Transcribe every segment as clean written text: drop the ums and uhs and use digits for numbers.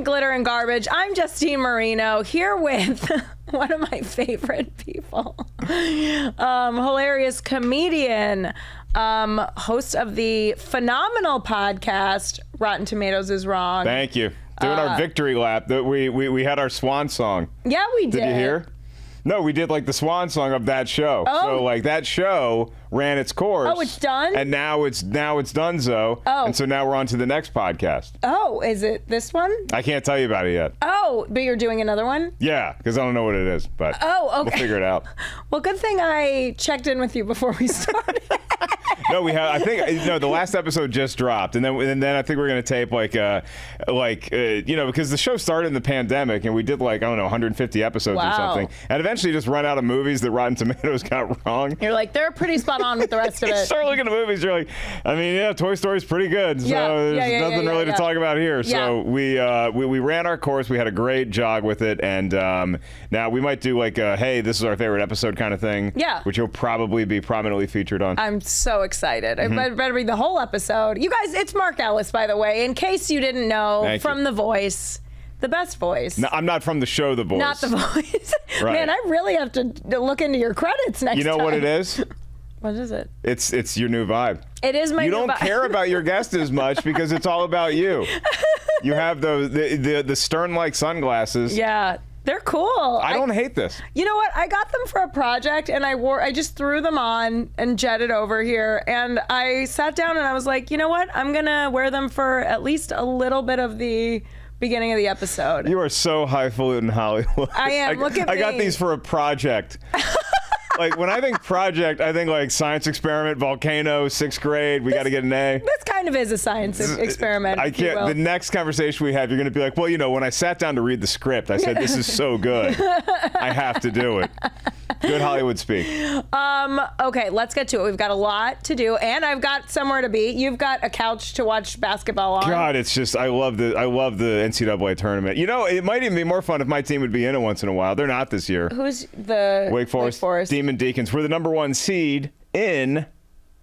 to Glitter and Garbage. I'm Justine Marino, here with one of my favorite people. Hilarious comedian, host of the phenomenal podcast, Rotten Tomatoes is Wrong. Thank you. Doing our victory lap. We had our swan song. Yeah, we did. Did you hear? No, we did like the swan song of that show. Oh. So like that show ran its course. Oh, it's done? And now it's donezo. Oh. And so now we're on to the next podcast. Oh, is it this one? I can't tell you about it yet. Oh, but you're doing another one? Yeah, because I don't know what it is, but Oh, okay. we'll figure it out. Well, good thing I checked in with you before we started. No, we have. I think the last episode just dropped, and then I think we're gonna tape because the show started in the pandemic, and we did 150 episodes or something, and eventually just run out of movies that Rotten Tomatoes got wrong. You're like, they're pretty spot on with the rest of it. You start looking at movies, you're like, Toy Story's pretty good, so there's nothing really to talk about here. So we ran our course, we had a great jog with it, and now we might do hey, this is our favorite episode kind of thing. Yeah. Which you'll probably be prominently featured on. I'm so excited. I better read the whole episode. You guys, it's Mark Ellis, by the way, in case you didn't know. Thank from you. The Voice. The best voice. No, I'm not from the show The Voice. Not The Voice. Right. Man, I really have to look into your credits next time. You know what it is? What is it? It's your new vibe. It is my You new don't vibe. care about your guest as much because it's all about you. You have the Stern-like sunglasses. Yeah. They're cool. I don't hate this. You know what? I got them for a project, and I just threw them on and jetted over here, and I sat down and I was like, you know what? I'm gonna wear them for at least a little bit of the beginning of the episode. You are so highfalutin Hollywood. I am. Look at me. I got these for a project. When I think project, I think science experiment, volcano, 6th grade. We got to get an A. This kind of is a science experiment. I can't. The next conversation we have, you're going to be like, well, when I sat down to read the script, I said, this is so good. I have to do it. Good Hollywood speak. Okay, let's get to it. We've got a lot to do, and I've got somewhere to be. You've got a couch to watch basketball on. God, it's just I love the NCAA tournament. It might even be more fun if my team would be in it once in a while. They're not this year. Who's the Wake Forest. Demon Deacons. We're the number 1 seed in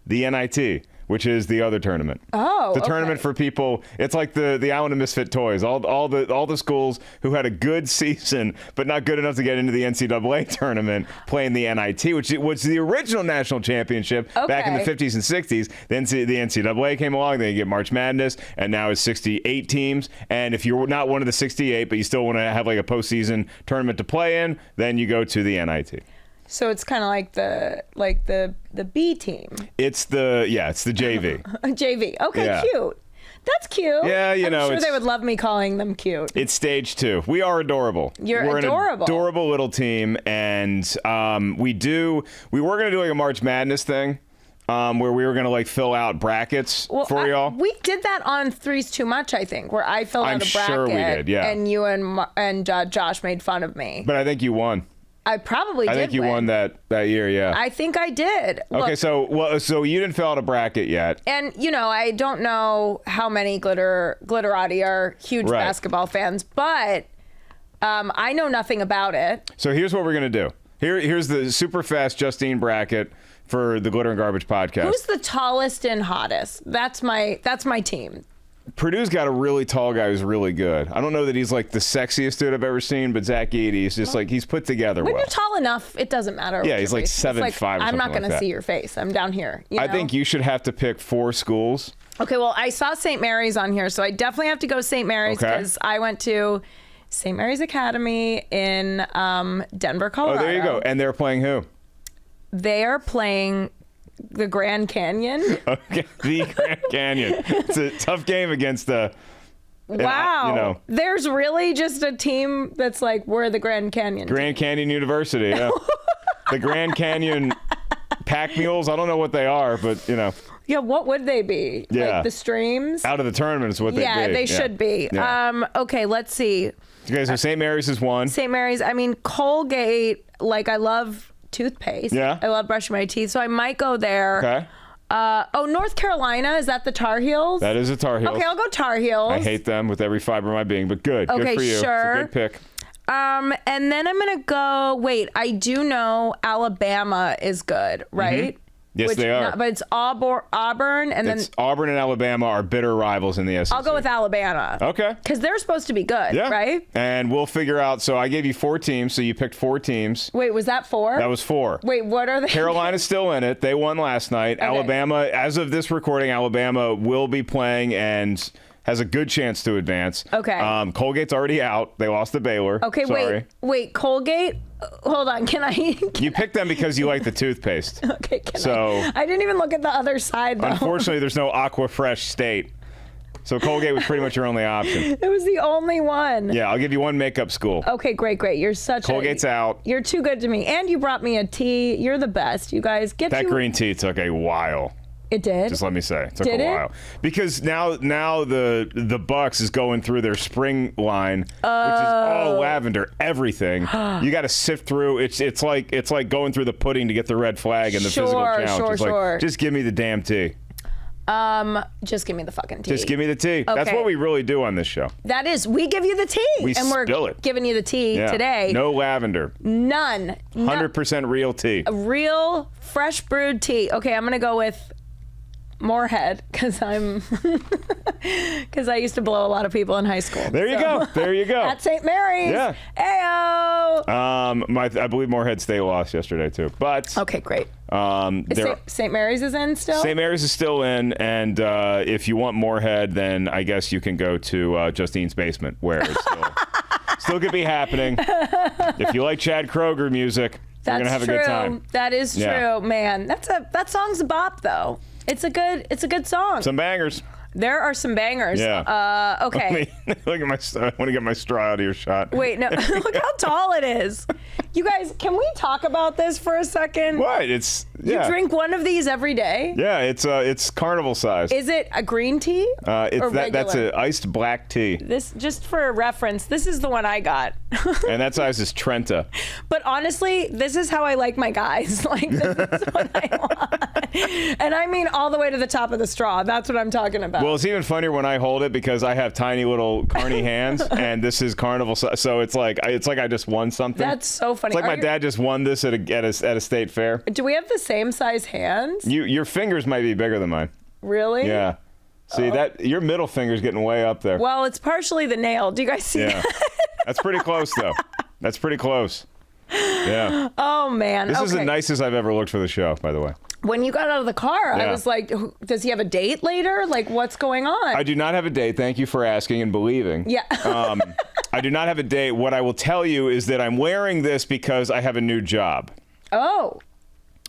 the NIT, which is the other tournament. Oh, the tournament for people. It's like the Island of Misfit Toys. All the schools who had a good season but not good enough to get into the NCAA tournament playing the NIT, which was the original national championship back in the 50s and 60s. Then the NCAA came along. Then you get March Madness, and now it's 68 teams. And if you're not one of the 68, but you still want to have a postseason tournament to play in, then you go to the NIT. So it's kind of like the B team. It's the JV. JV. Okay, yeah. Cute. That's cute. Yeah, I'm sure they would love me calling them cute. It's stage 2. We are adorable. We're An adorable. adorable little team, and we were gonna do a March Madness thing. Where we were going to fill out brackets for y'all. We did that on Three's Too Much, I think, where I filled out a bracket. I'm sure we did, yeah. And you and Josh made fun of me. But I think you won. I probably did. I think you won that year, yeah. I think I did. Okay, Look, so you didn't fill out a bracket yet. And I don't know how many Glitterati are huge basketball fans, but I know nothing about it. So here's what we're going to do. Here's the super fast Justine bracket for the Glitter and Garbage podcast. Who's the tallest and hottest? That's my team. Purdue's got a really tall guy who's really good. I don't know that he's the sexiest dude I've ever seen, but Zach Edey is just he's put together when well. You're tall enough, it doesn't matter. Yeah, he's 7'5". I'm not going to that. see your face. I'm down here. I think you should have to pick 4 schools. Okay, well, I saw St. Mary's on here, so I definitely have to go St. Mary's because I went to St. Mary's Academy in Denver, Colorado. Oh, there you go. And they're playing who? They are playing the Grand Canyon. Okay, the Grand Canyon. It's a tough game against the... Wow. There's really just a team that's we're the Grand Canyon. Grand Canyon University, yeah. The Grand Canyon Pack Mules. I don't know what they are, but, Yeah, what would they be? Yeah. The streams? Out of the tournament is what they be. Yeah, they should be. Yeah. Okay, let's see. Okay, so St. Mary's is 1. St. Mary's, Colgate, I love toothpaste. Yeah. I love brushing my teeth, so I might go there. Okay. North Carolina, is that the Tar Heels? That is the Tar Heels. Okay, I'll go Tar Heels. I hate them with every fiber of my being, but good. Okay, good for you. sure. It's a good pick. And then I'm going to go, I do know Alabama is good, right? Yes, they are. But it's Auburn, and then Auburn and Alabama are bitter rivals in the SEC. I'll go with Alabama. Okay. Because they're supposed to be good, Yeah. right? And we'll figure out. So I gave you 4 teams, so you picked 4 teams. Wait, was that 4? That was 4. Wait, what are they? Carolina's still in it. They won last night. Okay. Alabama, as of this recording, Alabama will be playing and has a good chance to advance. Okay. Colgate's already out. They lost to Baylor. Okay, Sorry. wait, Colgate? Hold on, can I? You picked them because you like the toothpaste. Okay, I didn't even look at the other side, though. Unfortunately, there's no Aqua Fresh State. So Colgate was pretty much your only option. It was the only one. Yeah, I'll give you one makeup school. Okay, great. You're Colgate's out. You're too good to me. And you brought me a tea. You're the best, you guys. That green tea took a while. It did? Just let me say. It took a while. Because now the Bucks is going through their spring line, which is all lavender, everything. You got to sift through. It's like going through the pudding to get the red flag in the physical challenge. Sure. Just give me the damn tea. Just give me the fucking tea. Just give me the tea. Okay. That's what we really do on this show. That is, we give you the tea. We spill it. Giving you the tea today. No lavender. None. 100% real tea. A real fresh brewed tea. Okay, I'm gonna go with Moorhead because I used to blow a lot of people in high school. There you go. At St. Mary's. Yeah. Ayo. I believe Moorhead State lost yesterday too. But okay, great. St. Mary's is in still? St. Mary's is still in, and if you want Moorhead, then I guess you can go to Justine's basement, where it's still could be happening. If you like Chad Kroeger music, you're gonna have a good time. That is true, man. That song's a bop though. It's a good song. Some bangers. There are some bangers. Yeah. Okay. Look at my. I want to get my straw out of your shot. Wait, no. Look how tall it is. You guys, can we talk about this for a second? What? You drink one of these every day? Yeah, it's carnival size. Is it a green tea? That's an iced black tea. This, just for reference, this is the one I got. And that size is Trenta. But honestly, this is how I like my guys. Like, this is what I want. And I mean all the way to the top of the straw. That's what I'm talking about. Well, it's even funnier when I hold it because I have tiny little carny hands, and this is carnival size. So it's like I just won something. That's so funny. It's like my dad just won this at a state fair. Do we have the same size hands? Your fingers might be bigger than mine. Really? Yeah. See that your middle finger's getting way up there. Well, it's partially the nail. Do you guys see that? That's pretty close though. That's pretty close. Yeah. Oh man. This is the nicest I've ever looked for the show, by the way. When you got out of the car, I was like, does he have a date later? Like, what's going on? I do not have a date. Thank you for asking and believing. Yeah. I do not have a date. What I will tell you is that I'm wearing this because I have a new job. Oh.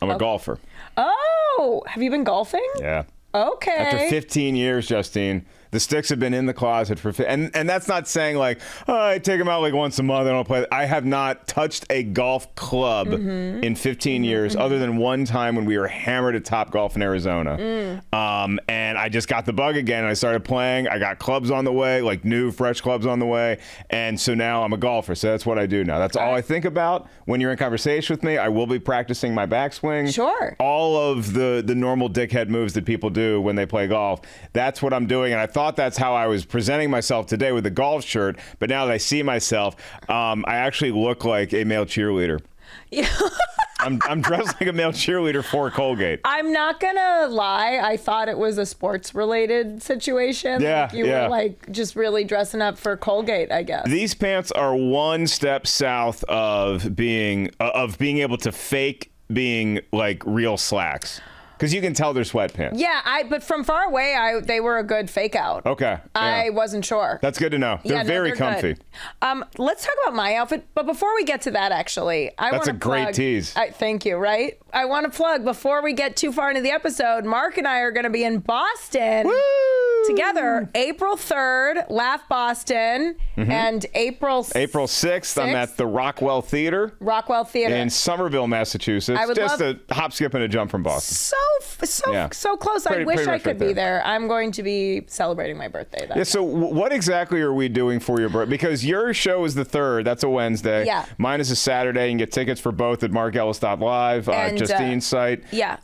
I'm a golfer. Oh. Have you been golfing? Yeah. Okay. After 15 years, Justine. The sticks have been in the closet for, and that's not saying like, oh, I take them out like once a month and I'll play. I have not touched a golf club in 15 years, other than one time when we were hammered at Top Golf in Arizona. And I just got the bug again and I started playing. I got clubs on the way, like new, fresh clubs on the way. And so now I'm a golfer. So that's what I do now. That's all I think about when you're in conversation with me. I will be practicing my backswing. Sure. All of the normal dickhead moves that people do when they play golf. That's what I'm doing. And I thought that's how I was presenting myself today with the golf shirt, but now that I see myself, I actually look like a male cheerleader. Yeah. I'm dressed like a male cheerleader for Colgate. I'm not gonna lie, I thought it was a sports related situation. Yeah, like you were like just really dressing up for Colgate, I guess. These pants are one step south of being able to fake being like real slacks. Because you can tell they're sweatpants. Yeah, but from far away, they were a good fake out. Okay. I wasn't sure. That's good to know. They're very comfy. Let's talk about my outfit. But before we get to that, actually, That's a great tease. Thank you, right? I want to plug, before we get too far into the episode, Mark and I are going to be in Boston together April 3rd, Laugh Boston, and April 6th, I'm at the Rockwell Theater. In Somerville, Massachusetts. Just a hop, skip, and a jump from Boston. So close. I wish I could be there. I'm going to be celebrating my birthday that night. So what exactly are we doing for your birthday? Because your show is the 3rd. That's a Wednesday. Yeah. Mine is a Saturday. You can get tickets for both at markellis.live, Justine's site. Yeah.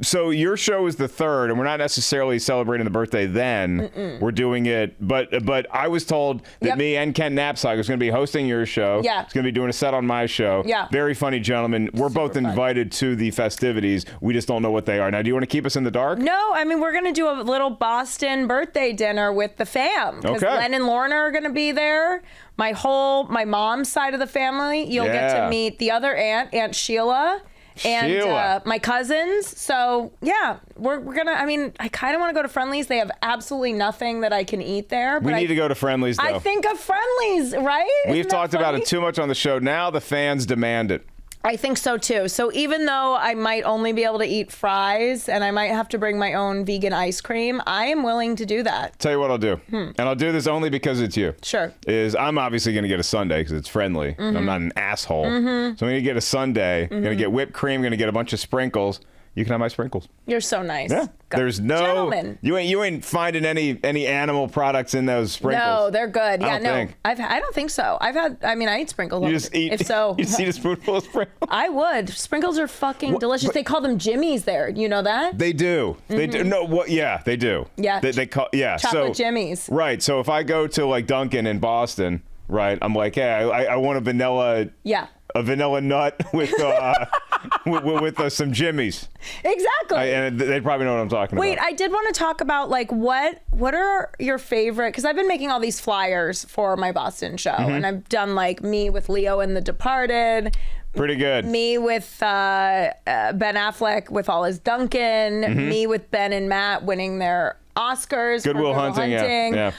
So your show is the 3rd, and we're not necessarily celebrating the birthday then. then. We're doing it, but I was told that me and Ken Knapsack is going to be hosting your show. Yeah. It's going to be doing a set on my show. Yeah. Very funny gentlemen. We're both invited to the festivities. We just don't know what they are. Now, do you want to keep us in the dark? No, I mean, we're going to do a little Boston birthday dinner with the fam. Because Len and Lorna are going to be there. My mom's side of the family. You'll get to meet the other Aunt Sheila. And my cousins. So, yeah, we're going to, I mean, I kind of want to go to Friendly's. They have absolutely nothing that I can eat there. But we need to go to Friendly's, though. I think of Friendly's, right? We've talked about it too much on the show. Now the fans demand it. I think so too. So even though I might only be able to eat fries and I might have to bring my own vegan ice cream, I am willing to do that. Tell you what I'll do. And I'll do this only because it's you. Sure. Is I'm obviously going to get a sundae because it's friendly. I'm not an asshole. So I'm going to get a sundae. I'm going to get whipped cream. I'm going to get a bunch of sprinkles. You can have my sprinkles. You're so nice. Yeah. There's no gentleman. You ain't finding any animal products in those sprinkles. No, they're good. Yeah, I don't think so. I eat sprinkles. You just eat. If so, you just eat a spoonful of sprinkles. I would. Sprinkles are fucking delicious. They call them Jimmies there. You know that? They do. They do. No, what? Yeah, they do. Yeah. They call chocolate Jimmies. Right. So if I go to like Dunkin' in Boston, right, I'm like, hey, I want a vanilla. Yeah. A vanilla nut with with some Jimmies. Exactly. And they probably know what I'm talking about. Wait, I did want to talk about like what are your favorite, because I've been making all these flyers for my Boston show and I've done like me with Leo in The Departed. Pretty good. Me with Ben Affleck with all his Duncan. Me with Ben and Matt winning their Oscars. Good Will Hunting. Yeah.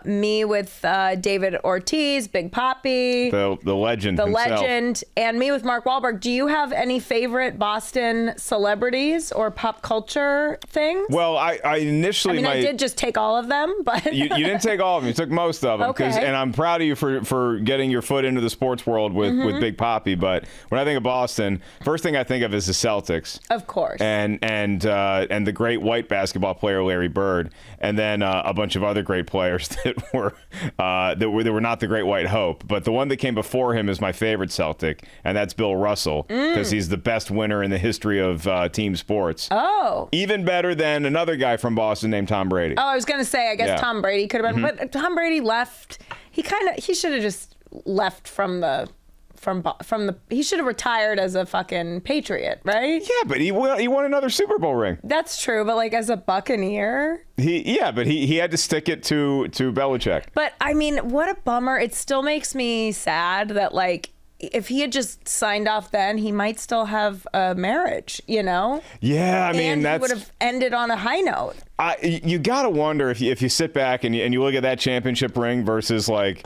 Me with David Ortiz, Big Papi. The legend himself. Legend. And me with Mark Wahlberg. Do you have any favorite Boston celebrities or pop culture things? Well, I initially I did just take all of them, but you didn't take all of them. You took most of them. Okay. And I'm proud of you for getting your foot into the sports world with Big Papi. But when I think of Boston, first thing I think of is the Celtics. Of course. And the great white basketball player Larry Bird, and then a bunch of other great players that were not the Great White Hope. But the one that came before him is my favorite Celtic, and that's Bill Russell, because he's the best winner in the history of team sports. Oh. Even better than another guy from Boston named Tom Brady. Oh, I was going to say, I guess Tom Brady could have been, but Tom Brady left. He should have just left from the he should have retired as a fucking Patriot, right? Yeah, but he won another Super Bowl ring. That's true, but like as a Buccaneer, he had to stick it to Belichick. But I mean, what a bummer. It still makes me sad that like if he had just signed off then, he might still have a marriage, you know? Yeah, I mean, and that's... he would have ended on a high note. You gotta wonder if you sit back and you look at that championship ring versus like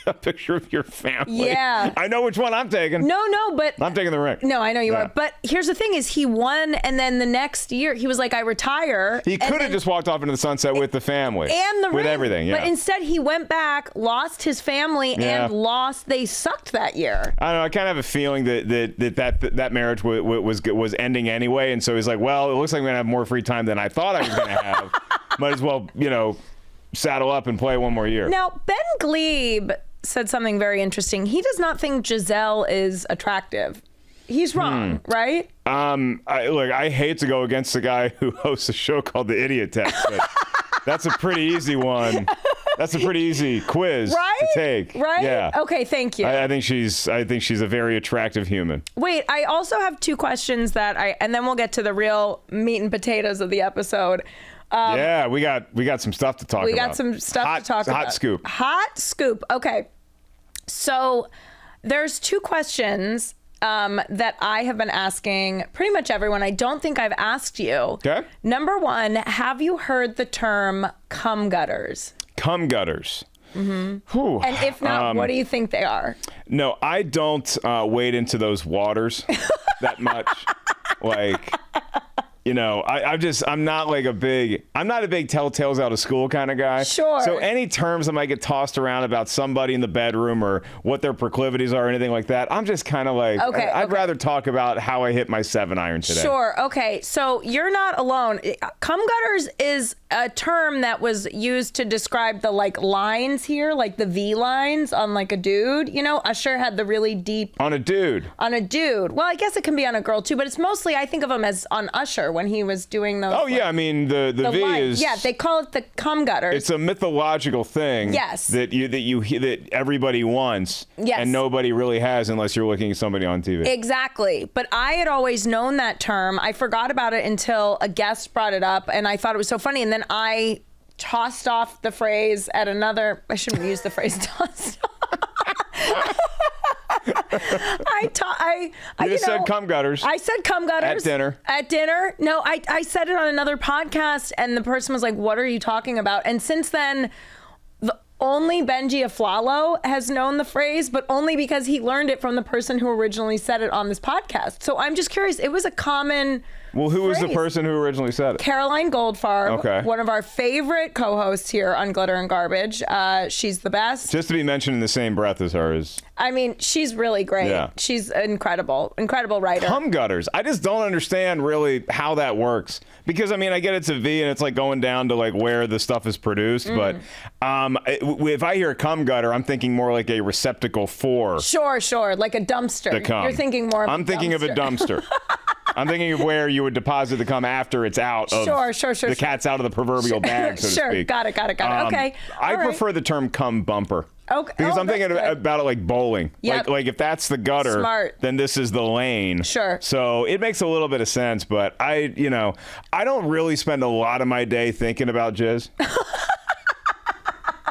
a picture of your family. Yeah. I know which one I'm taking. No, but I'm taking the ring. No, I know you are. But here's the thing is he won, and then the next year he was like, I retire. He could have just walked off into the sunset with the family. And the ring. With everything, yeah. But instead he went back, lost his family, and they sucked that year. I don't know. I kind of have a feeling that marriage was ending anyway. And so he's like, well, it looks like I'm going to have more free time than I thought I was going to have. Might as well, saddle up and play one more year. Now, Ben Glebe said something very interesting. He does not think Giselle is attractive. He's wrong, right? I hate to go against the guy who hosts a show called The Idiot Test, but that's a pretty easy one. That's a pretty easy quiz to take. Right? Yeah. Okay, thank you. I think she's a very attractive human. Wait, I also have two questions and then we'll get to the real meat and potatoes of the episode. Yeah, we got some stuff to talk about. We got some stuff to talk about. Hot scoop. Hot scoop. Okay. So there's two questions that I have been asking pretty much everyone. I don't think I've asked you. Okay. Number one, have you heard the term cum gutters? Cum gutters. Mm-hmm. Whew. And if not, what do you think they are? No, I don't wade into those waters that much. Like... I'm not a big tell tales out of school kind of guy. Sure. So any terms that might get tossed around about somebody in the bedroom or what their proclivities are or anything like that, I'm just kind of like, I'd rather talk about how I hit my 7-iron today. Sure. Okay. So you're not alone. Cum gutters is a term that was used to describe the like lines here, like the V lines on like a dude. Usher had the really deep... On a dude. Well, I guess it can be on a girl too, but it's mostly, I think of them as on Usher, when he was doing those. Oh yeah, I mean the V is. Yeah, they call it the cum gutters. It's a mythological thing. Yes. That everybody wants. Yes. And nobody really has unless you're looking at somebody on TV. Exactly. But I had always known that term. I forgot about it until a guest brought it up, and I thought it was so funny. And then I tossed off the phrase at another. I shouldn't use the phrase tossed off. You just said cum gutters. I said cum gutters. At dinner. At dinner. No, I said it on another podcast, and the person was like, "What are you talking about?" And since then, only Benji Aflalo has known the phrase, but only because he learned it from the person who originally said it on this podcast. So I'm just curious. It was a common. Well, who was the phrase. person who originally said it? Caroline Goldfarb, Okay. one of our favorite co-hosts here on Glitter and Garbage. She's the best. Just to be mentioned in the same breath as her is. I mean, she's really great. Yeah. She's incredible writer. Cum gutters. I just don't understand really how that works. Because, I mean, I get it's a V and it's like going down to like where the stuff is produced. But if I hear cum gutter, I'm thinking more like a receptacle for Sure. Like a dumpster. the cum. You're thinking more of I'm thinking of a dumpster. I'm thinking of where you would deposit the cum after it's out of Sure. the cat's out of the proverbial bag, so to speak. Got it. Okay. I All right. prefer the term cum bumper. Okay. Because Oh, I'm thinking that's good. about it like bowling. Yep. Like if that's the gutter, Smart. then this is the lane. Sure. So it makes a little bit of sense, but I don't really spend a lot of my day thinking about jizz.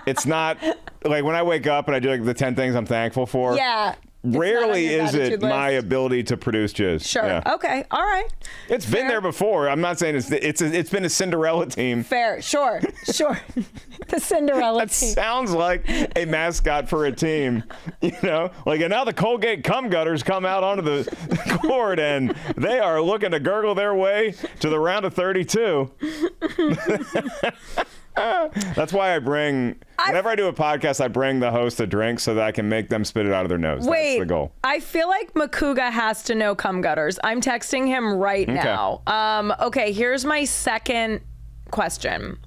It's not like when I wake up and I do like the 10 things I'm thankful for. Yeah. It's not on Rarely your is it gratitude my list. ability to produce jizz. Sure. Yeah. Okay. All right. It's been there before. I'm not saying it's been a Cinderella team. Fair. Sure. The Cinderella That team. sounds like a mascot for a team, Like, and now the Colgate cum gutters come out onto the court, and they are looking to gurgle their way to the round of 32. That's why whenever I do a podcast, I bring the host a drink so that I can make them spit it out of their nose. Wait, That's the goal. I feel like Makuga has to know cum gutters. I'm texting him right now. Okay, here's my second question.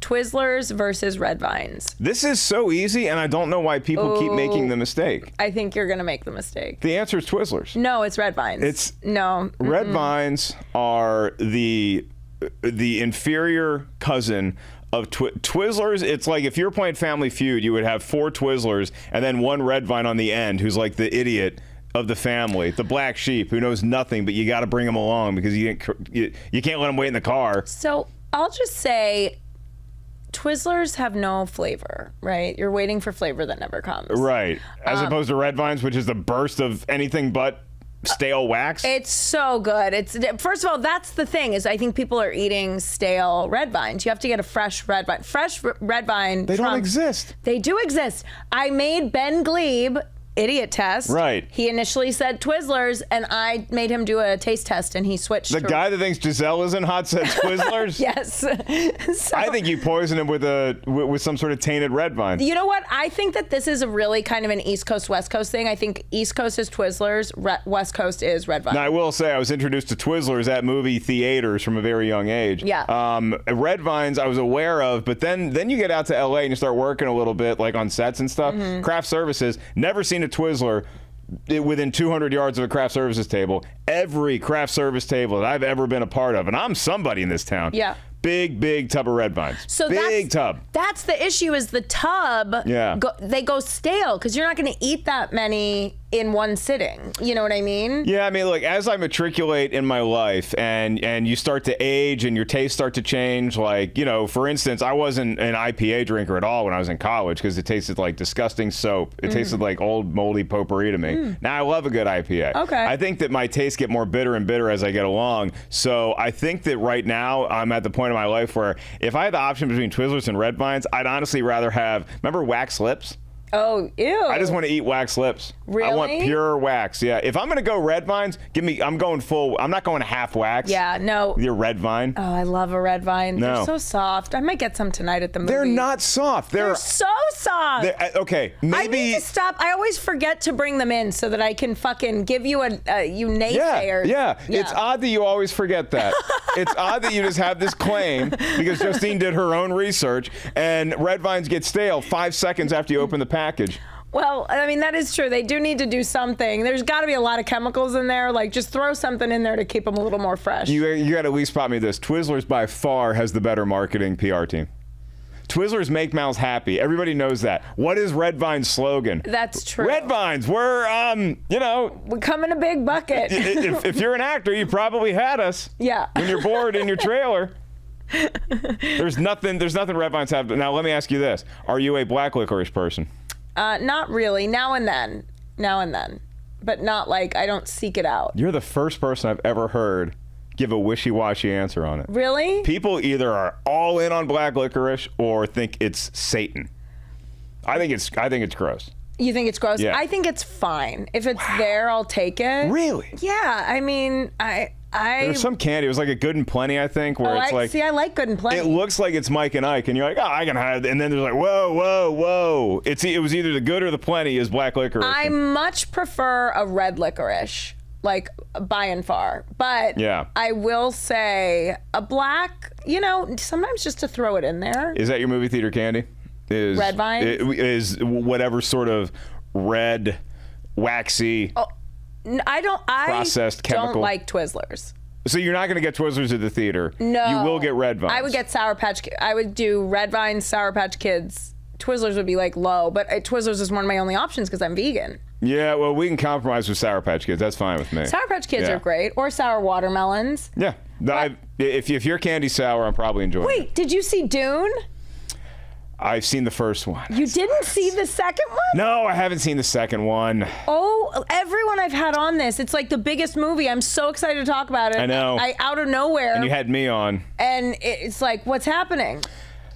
Twizzlers versus Red Vines. This is so easy, and I don't know why people keep making the mistake. I think you're going to make the mistake. The answer is Twizzlers. No, it's Red Vines. No. Red Vines are the inferior cousin of Twizzlers. It's like if you're playing Family Feud, you would have 4 Twizzlers and then one Red Vine on the end who's like the idiot of the family, the black sheep who knows nothing, but you got to bring him along because you can't let him wait in the car. So I'll just say Twizzlers have no flavor, right? You're waiting for flavor that never comes. Right. As opposed to Red Vines, which is the burst of anything but stale wax. It's so good. First of all, that's the thing is I think people are eating stale Red Vines. You have to get a fresh Red Vine. Red Vine. They don't exist. They do exist. I made Ben Glebe idiot test. Right. He initially said Twizzlers, and I made him do a taste test, and he switched. The guy that thinks Giselle isn't hot said Twizzlers. Yes. So, I think you poisoned him with some sort of tainted Red Vine. you know what? I think that this is a really kind of an East Coast, West Coast thing. I think East Coast is Twizzlers, West Coast is Red Vine. Now, I will say I was introduced to Twizzlers at movie theaters from a very young age. Yeah. Red Vines I was aware of, but then you get out to LA and you start working a little bit like on sets and stuff. Mm-hmm. Craft services, never seen a Twizzler within 200 yards of a craft services table. Every craft service table that I've ever been a part of, and I'm somebody in this town. Yeah. Big tub of Red Vines. So big tub. That's the issue is the tub, Yeah. they go stale because you're not going to eat that many in one sitting. You know what I mean? Yeah, I mean, like as I matriculate in my life and you start to age and your tastes start to change, like, for instance, I wasn't an IPA drinker at all when I was in college because it tasted like disgusting soap. It tasted like old moldy potpourri to me. Now I love a good IPA. Okay. I think that my tastes get more bitter and bitter as I get along. So I think that right now I'm at the point in my life where if I had the option between Twizzlers and Red Vines, I'd honestly rather remember wax lips? Oh, ew. I just want to eat wax lips. Really? I want pure wax. Yeah. If I'm going to go Red Vines, I'm going full. I'm not going half wax. Yeah, no. Your Red Vine. Oh, I love a Red Vine. No. They're so soft. I might get some tonight at the movie. They're not soft. They're so soft. Okay, I maybe. need to stop. I always forget to bring them in so that I can fucking give you you naysayers. Yeah. It's odd that you always forget that. It's odd that you just have this claim because Justine did her own research and Red Vines get stale 5 seconds after you open the package. Well, I mean, that is true. They do need to do something. There's got to be a lot of chemicals in there. Like, just throw something in there to keep them a little more fresh. You got to at least spot me this. Twizzlers by far has the better marketing PR team. Twizzlers make mouths happy. Everybody knows that. What is Red Vine's slogan? That's true. Red Vines, we're We come in a big bucket. if you're an actor, you probably had us. Yeah. When you're bored in your trailer. There's nothing Red Vines have. Now, let me ask you this. Are you a black licorice person? Not really. Now and then. But not like I don't seek it out. You're the first person I've ever heard give a wishy-washy answer on it. Really? People either are all in on black licorice or think it's Satan. I think it's gross. You think it's gross? Yeah. I think it's fine. If it's there, I'll take it. Really? Yeah. I mean, There's some candy. It was like a Good and Plenty, I think, where it's like... See, I like Good and Plenty. It looks like it's Mike and Ike, and you're like, oh, I can have it. And then there's like, whoa. It was either the Good or the Plenty is black licorice. I much prefer a red licorice, like by and far. But yeah. I will say a black, sometimes just to throw it in there. Is that your movie theater candy? Red Vine? Is whatever sort of red, waxy... Oh. I processed chemical. Don't like Twizzlers. So you're not going to get Twizzlers at the theater. No. You will get Red Vines. I would get Sour Patch. I would do Red Vines, Sour Patch Kids. Twizzlers would be like low, but Twizzlers is one of my only options because I'm vegan. Yeah, well, we can compromise with Sour Patch Kids. That's fine with me. Sour Patch Kids are great, or sour watermelons. Yeah. If your candy's sour, I'm probably enjoying it. Wait, did you see Dune? I've seen the first one. You didn't see the second one? No, I haven't seen the second one. Oh, everyone I've had on this, it's like the biggest movie. I'm so excited to talk about it. I know. Out of nowhere. And you had me on. And it's like, what's happening?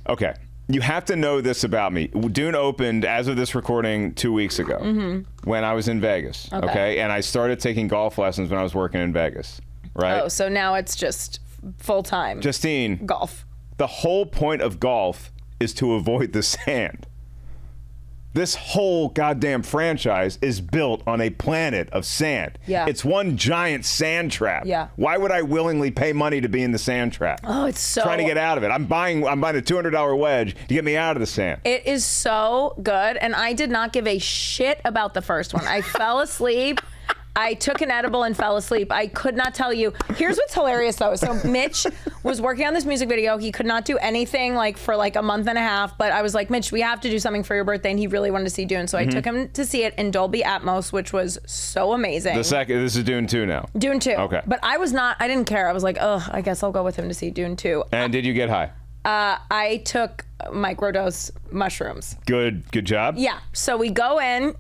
Okay. You have to know this about me. Dune opened, as of this recording, 2 weeks ago when I was in Vegas. Okay. And I started taking golf lessons when I was working in Vegas. Right? Oh, so now it's just full time. Justine. Golf. The whole point of golf is to avoid the sand. This whole goddamn franchise is built on a planet of sand. Yeah. It's one giant sand trap. Yeah. Why would I willingly pay money to be in the sand trap? Oh, it's so... Trying to get out of it. I'm buying a $200 wedge to get me out of the sand. It is so good, and I did not give a shit about the first one. I fell asleep. I took an edible and fell asleep. I could not tell you. Here's what's hilarious, though. So Mitch was working on this music video. He could not do anything for a month and a half. But I was like, Mitch, we have to do something for your birthday. And he really wanted to see Dune. So I took him to see it in Dolby Atmos, which was so amazing. This is Dune 2 now. Dune 2. Okay. But I didn't care. I was like, I guess I'll go with him to see Dune 2. And did you get high? I took microdose mushrooms. Good job. Yeah. So we go in.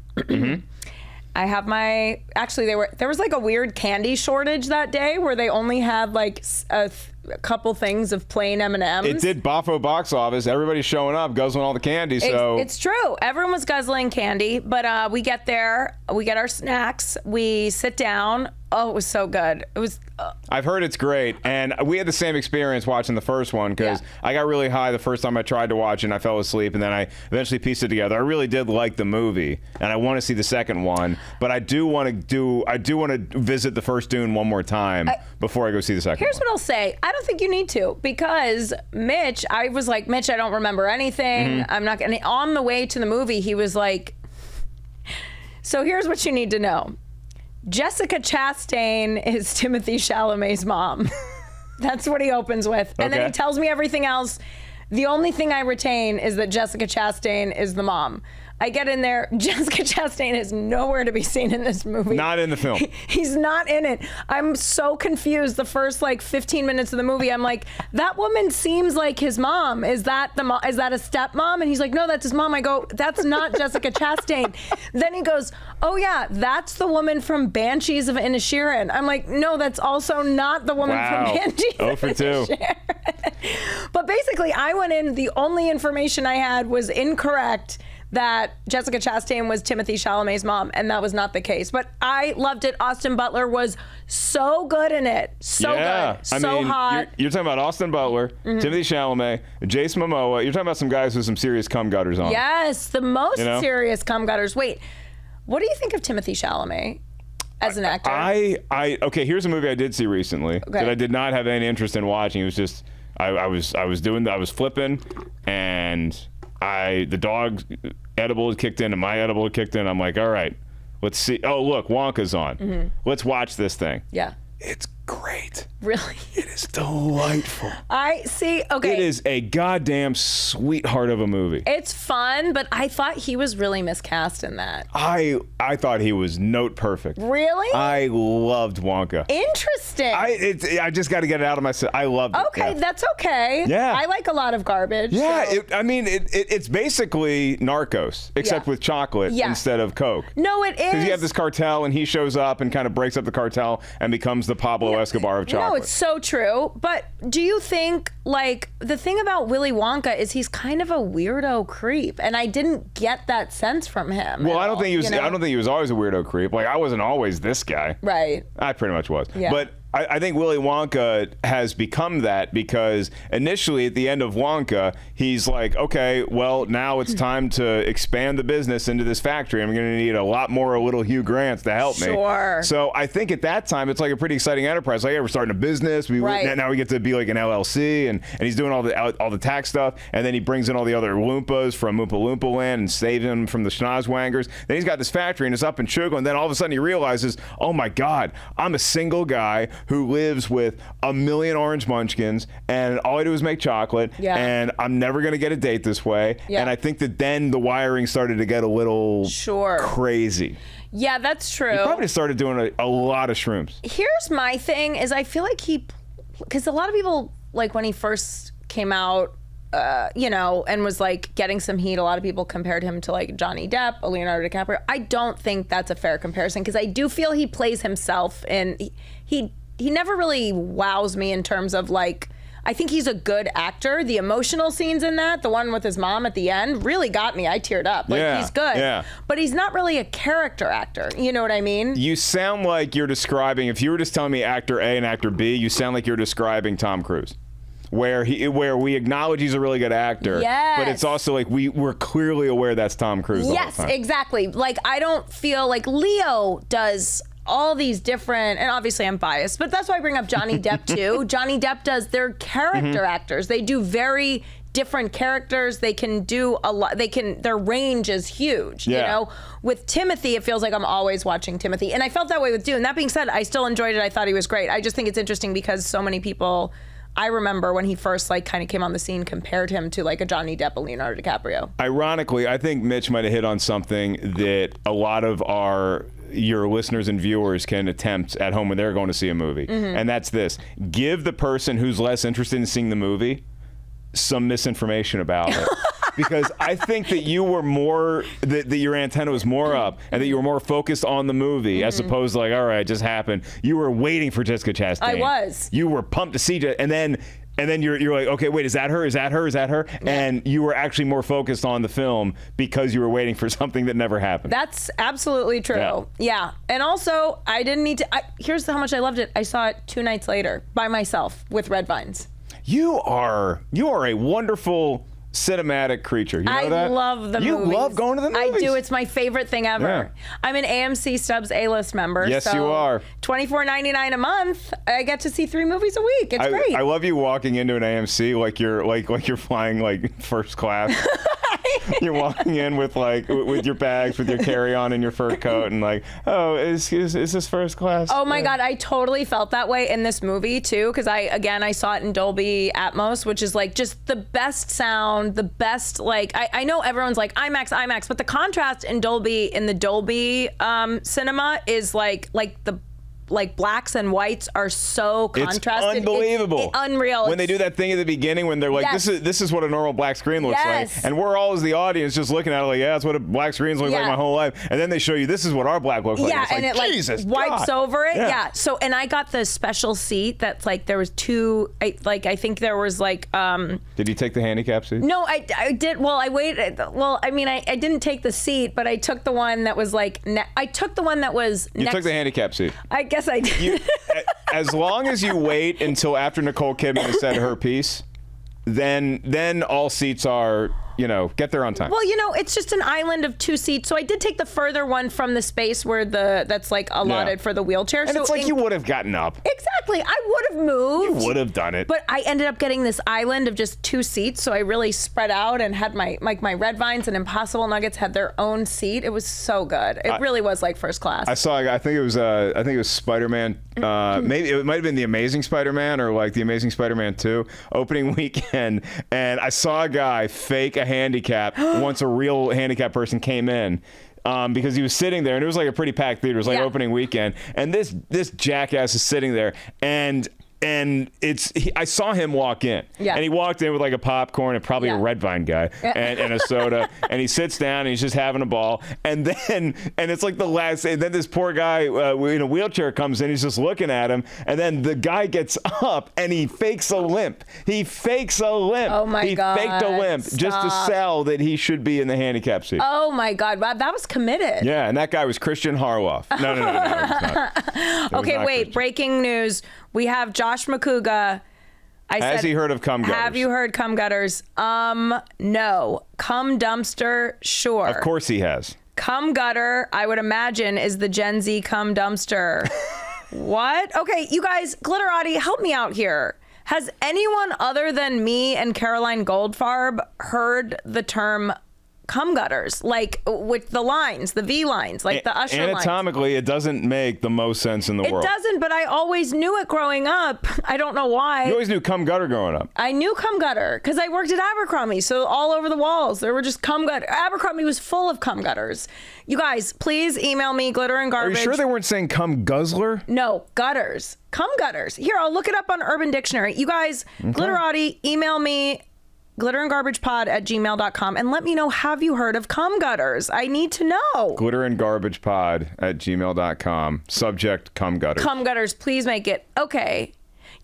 I have there was like a weird candy shortage that day where they only had like a couple things of plain M&Ms. It did boffo box office. Everybody's showing up, guzzling all the candy. So it's true. Everyone was guzzling candy, but we get there, we get our snacks, we sit down. Oh, it was so good. It was. I've heard it's great, and we had the same experience watching the first one because I got really high the first time I tried to watch it, and I fell asleep, and then I eventually pieced it together. I really did like the movie, and I want to see the second one, but I do want to visit the first Dune one more time before I go see the second. Here's what I'll say: I don't think you need to, because Mitch, I was like, Mitch, I don't remember anything. I'm not. And on the way to the movie, he was like, "So here's what you need to know." Jessica Chastain is Timothée Chalamet's mom. That's what he opens with. And then he tells me everything else. The only thing I retain is that Jessica Chastain is the mom. I get in there. Jessica Chastain is nowhere to be seen in this movie. Not in the film. He's not in it. I'm so confused. The first 15 minutes of the movie, I'm like, that woman seems like his mom. Is that is that a stepmom? And he's like, no, that's his mom. I go, that's not Jessica Chastain. Then he goes, oh yeah, that's the woman from Banshees of Inisherin. I'm like, no, that's also not the woman from Banshees of Inisherin. But basically, I went in. The only information I had was incorrect. That Jessica Chastain was Timothée Chalamet's mom, and that was not the case. But I loved it. Austin Butler was so good in it. So good. So hot. You're talking about Austin Butler, Timothée Chalamet, Jason Momoa. You're talking about some guys with some serious cum gutters on. Yes, the most serious cum gutters. Wait, what do you think of Timothée Chalamet as an actor? Okay, here's a movie I did see recently that I did not have any interest in watching. It was just I was flipping, and the dog edible had kicked in and my edible had kicked in. I'm like, all right, let's see. Oh, look, Wonka's on. Let's watch this thing. Yeah. It's great. Really? It is delightful. I see. Okay. It is a goddamn sweetheart of a movie. It's fun, but I thought he was really miscast in that. I thought he was note perfect. Really? I loved Wonka. Interesting. I just got to get it out of my system. I loved it. Okay, yeah. that's okay. Yeah. I like a lot of garbage. Yeah, so. it's basically Narcos, except with chocolate instead of Coke. No, it is. Because you have this cartel, and he shows up and kind of breaks up the cartel and becomes the Pablo Escobar of chocolate. No, it's so true. But do you think, like, the thing about Willy Wonka is he's kind of a weirdo creep, and I didn't get that sense from him. Well, I don't think he was. I don't think he was always a weirdo creep. Like, I wasn't always this guy. Right. I pretty much was. Yeah. But I think Willy Wonka has become that because initially at the end of Wonka, he's like, okay, well, now it's time to expand the business into this factory. I'm going to need a lot more little Hugh Grants to help me. Sure. So I think at that time, it's like a pretty exciting enterprise. Like, hey, we're starting a business. Now we get to be like an LLC, and he's doing all the tax stuff. And then he brings in all the other Loompas from Oompa Loompa Land and saves them from the Schnozwangers. Then he's got this factory, and it's up in sugar. And then all of a sudden he realizes, oh my God, I'm a single guy who lives with a million orange munchkins, and all I do is make chocolate, and I'm never going to get a date this way. Yeah. And I think that then the wiring started to get a little crazy. Yeah, that's true. He probably started doing a lot of shrooms. Here's my thing is I feel like because a lot of people, like when he first came out, and was like getting some heat. A lot of people compared him to like Johnny Depp, Leonardo DiCaprio. I don't think that's a fair comparison because I do feel he plays himself, and he never really wows me in terms of like. I think he's a good actor. The emotional scenes in that, the one with his mom at the end, really got me. I teared up. Like, he's good. Yeah. But he's not really a character actor. You know what I mean? You sound like you're describing, if you were just telling me actor A and actor B, you sound like you're describing Tom Cruise. Where we acknowledge he's a really good actor, but it's also like we're clearly aware that's Tom Cruise. Yes, exactly. Like I don't feel like Leo does all these different, and obviously I'm biased, but that's why I bring up Johnny Depp too. Johnny Depp does, they're character actors. They do very different characters. They can do a lot. Their range is huge. You know, with Timothy, it feels like I'm always watching Timothy, and I felt that way with Dune. That being said, I still enjoyed it. I thought he was great. I just think it's interesting because so many people. I remember when he first like kind of came on the scene, compared him to like a Johnny Depp, a Leonardo DiCaprio. Ironically, I think Mitch might have hit on something that a lot of your listeners and viewers can attempt at home when they're going to see a movie. And that's this. Give the person who's less interested in seeing the movie some misinformation about it. Because I think that you were more, that your antenna was more up and that you were more focused on the movie as opposed to like, all right, it just happened. You were waiting for Jessica Chastain. I was. You were pumped to see it. And then you're like, okay, wait, is that her? Is that her? Is that her? Yeah. And you were actually more focused on the film because you were waiting for something that never happened. That's absolutely true. Yeah. And also, I didn't need to, here's how much I loved it. I saw it 2 nights later by myself with red vines. You are a wonderful cinematic creature. You know that? I love the movies. You love going to the movies. I do. It's my favorite thing ever. Yeah. I'm an AMC Stubbs A-list member. Yes, so you are. $24.99 a month. I get to see 3 movies a week. It's great. I love you walking into an AMC like you're flying like first class. You're walking in with your bags, with your carry-on and your fur coat, and like, oh, is this first class? Oh my God, I totally felt that way in this movie too, because I saw it in Dolby Atmos, which is like just the best sound, the best like. I know everyone's like IMAX, but the contrast in the Dolby cinema is like the. Like blacks and whites are so contrasted. It's unbelievable. It's unreal. When they do that thing at the beginning when they're like, this is what a normal black screen looks like. And we're all as the audience just looking at it like, that's what a black screen's looked like my whole life. And then they show you this is what our black looks like. Yeah, and it like Jesus wipes God. over it. Yeah. So, and I got the special seat that's like, there was 2, I think there was like. Did you take the handicap seat? No, I did. Well, I waited. Well, I mean, I didn't take the seat, but I took the one that was like, I took the one that was You took the handicap seat. I guess I did. As long as you wait until after Nicole Kidman has said her piece, then all seats are get there on time. Well, it's just an island of 2 seats. So I did take the further one from the space where that's like allotted for the wheelchair. And so it's like you would have gotten up. Exactly. I would have moved. You would have done it. But I ended up getting this island of just 2 seats. So I really spread out and had my Red Vines and Impossible Nuggets had their own seat. It was so good. It really was like first class. I saw. I think it was Spider-Man. Maybe it might have been the Amazing Spider-Man or like the Amazing Spider-Man 2 opening weekend, and I saw a guy fake a handicap once a real handicap person came in. Because he was sitting there, and it was like a pretty packed theater. It was like opening weekend, and this jackass is sitting there, and I saw him walk in, and he walked in with like a popcorn and probably a Red Vine guy and a soda, and he sits down and he's just having a ball, and it's like the last, and then this poor guy in a wheelchair comes in, he's just looking at him, and then the guy gets up and he fakes a limp. Oh my God! He faked a limp just to sell that he should be in the handicap seat. Oh my God! Wow, that was committed. Yeah, and that guy was Christian Harloff. No, it was not. Okay, wait. Christian. Breaking news. We have Josh McCouga. Has he heard of cum gutters? Have you heard cum gutters? No. Cum dumpster, sure. Of course he has. Cum gutter, I would imagine, is the Gen Z cum dumpster. What? Okay, you guys, Glitterati, help me out here. Has anyone other than me and Caroline Goldfarb heard the term cum gutters, like with the lines, the V lines, like the Usher lines? Anatomically, it doesn't make the most sense in the world. It doesn't, but I always knew it growing up. I don't know why. You always knew cum gutter growing up. I knew cum gutter because I worked at Abercrombie, so all over the walls there were just cum gutter. Abercrombie was full of cum gutters. You guys, please email me, Glitter and Garbage. Are you sure they weren't saying cum guzzler? No, gutters. Cum gutters. Here, I'll look it up on Urban Dictionary. You guys, Glitterati, email me, glitterandgarbagepod@gmail.com, and let me know, have you heard of cum gutters? I need to know. glitterandgarbagepod@gmail.com. Subject, cum gutters. Cum gutters, please make it. Okay.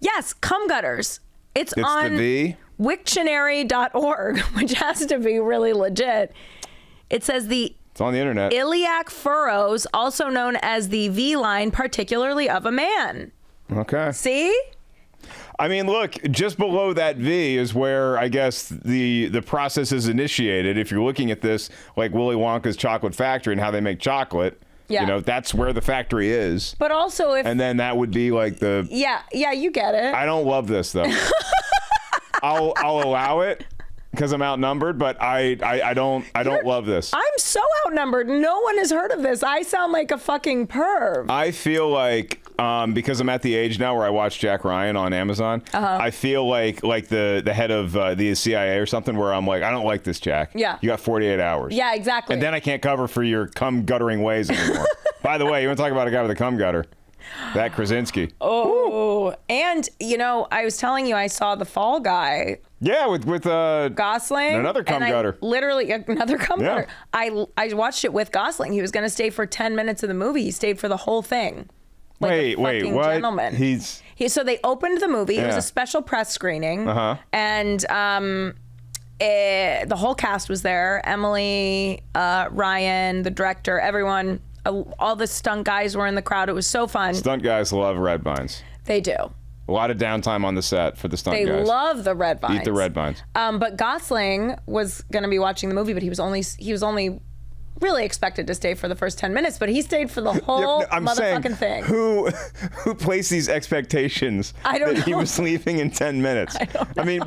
Yes, cum gutters. It's on the V? Wiktionary.org, which has to be really legit. It says it's on the internet. Iliac furrows, also known as the V line, particularly of a man. Okay. See? I mean, look, just below that V is where I guess the process is initiated. If you're looking at this like Willy Wonka's chocolate factory and how they make chocolate, that's where the factory is. But also and then that would be like the... Yeah, you get it. I don't love this, though. I'll allow it because I'm outnumbered, but I don't love this. I'm so outnumbered. No one has heard of this. I sound like a fucking perv. I feel like... because I'm at the age now where I watch Jack Ryan on Amazon, I feel like the head of the CIA or something, where I'm like, I don't like this, Jack. Yeah. You got 48 hours. Yeah, exactly. And then I can't cover for your cum guttering ways anymore. By the way, you want to talk about a guy with a cum gutter? That Krasinski. Oh, Woo. And I was telling you, I saw The Fall Guy. Yeah, with Gosling. Another cum gutter. Literally another cum gutter. I watched it with Gosling. He was going to stay for 10 minutes of the movie. He stayed for the whole thing. Like wait, what? Gentleman. So they opened the movie. It was a special press screening, and the whole cast was there. Emily, Ryan, the director, everyone. All the stunt guys were in the crowd. It was so fun. Stunt guys love Red Vines. They do. A lot of downtime on the set for the stunt guys. They love the Red Vines. Eat the Red Vines. But Gosling was going to be watching the movie, but he was only really expected to stay for the first 10 minutes, but he stayed for the whole motherfucking thing. Who placed these expectations I don't know. He was leaving in 10 minutes? I don't know. I mean,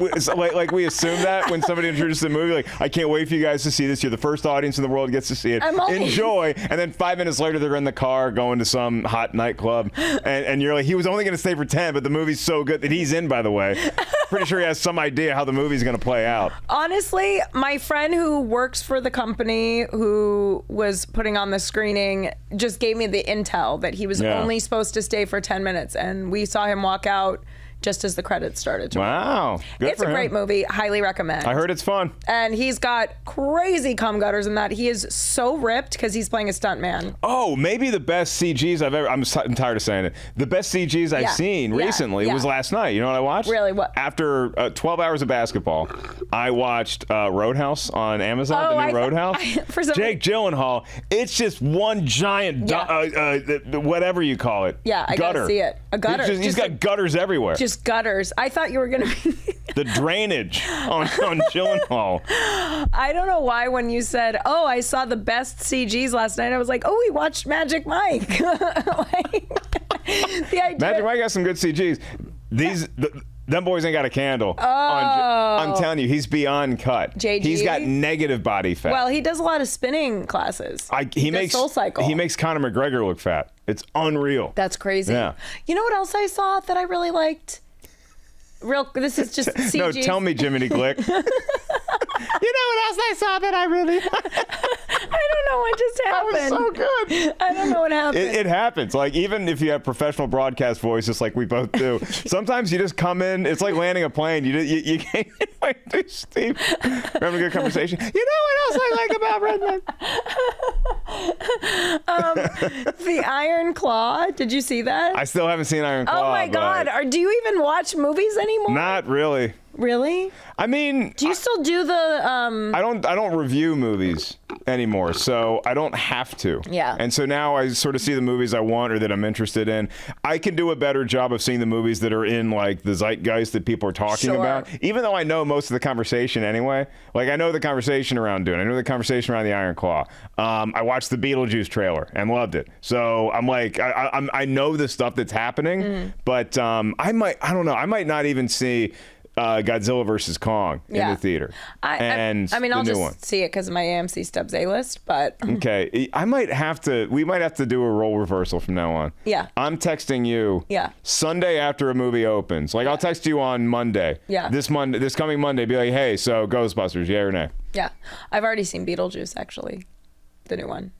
like we assume that when somebody introduces the movie, like, I can't wait for you guys to see this. You're the first audience in the world gets to see it. Enjoy. And then 5 minutes later, they're in the car going to some hot nightclub, and you're like, he was only going to stay for 10, but the movie's so good that he's in, by the way. Pretty sure he has some idea how the movie's going to play out. Honestly, my friend who works for the company who was putting on the screening just gave me the intel that he was only supposed to stay for 10 minutes, and we saw him walk out just as the credits started to roll. Wow. Good it's a great movie. Highly recommend. I heard it's fun. And he's got crazy cum gutters in that. He is so ripped because he's playing a stuntman. Oh, maybe the best CGs I've ever... I'm tired of saying it. The best CGs I've seen recently was last night. You know what I watched? Really? What? After 12 hours of basketball, I watched Roadhouse on Amazon, the new Roadhouse. Jake Gyllenhaal. It's just one giant, whatever you call it. Yeah, I gutter. gotta see it. A gutter. He's got gutters everywhere. Just gutters. I thought you were going to be... the drainage on Gyllenhaal. I don't know why when you said, "Oh, I saw the best CGs last night," I was like, "Oh, we watched Magic Mike." The idea. Magic Mike got some good CGs. Them boys ain't got a candle. Oh. I'm telling you, he's beyond cut. JG? He's got negative body fat. Well, he does a lot of spinning classes. He makes Soul Cycle. He makes Conor McGregor look fat. It's unreal. That's crazy. Yeah. You know what else I saw that I really liked? This is just CG. No, tell me, Jiminy Glick. You know what else I saw that I really I don't know what just happened. That was so good. I don't know what happened. It happens. Like, even if you have professional broadcast voice, just like we both do, sometimes you just come in. It's like landing a plane. You can't like do Steve. We're having a good conversation. You know what else I like about Redman? The Iron Claw. Did you see that? I still haven't seen Iron Claw. Oh my God. Do you even watch movies anymore? Not really. Really? I mean, do you still do the I don't review movies anymore, so I don't have to. Yeah. And so now I sort of see the movies I want or that I'm interested in. I can do a better job of seeing the movies that are in like the zeitgeist that people are talking about, even though I know most of the conversation anyway. Like, I know the conversation around Dune. I know the conversation around the Iron Claw. I watched the Beetlejuice trailer and loved it. So I'm like, I know the stuff that's happening, but I might not even see Godzilla versus Kong in the theater. I mean, I'll just see it because of my AMC Stubbs A-list, but... Okay. We might have to do a role reversal from now on. Yeah. I'm texting you Sunday after a movie opens. Like, I'll text you on Monday. Yeah. This coming Monday, be like, hey, so Ghostbusters, yeah or nay? Yeah. I've already seen Beetlejuice, actually. The new one.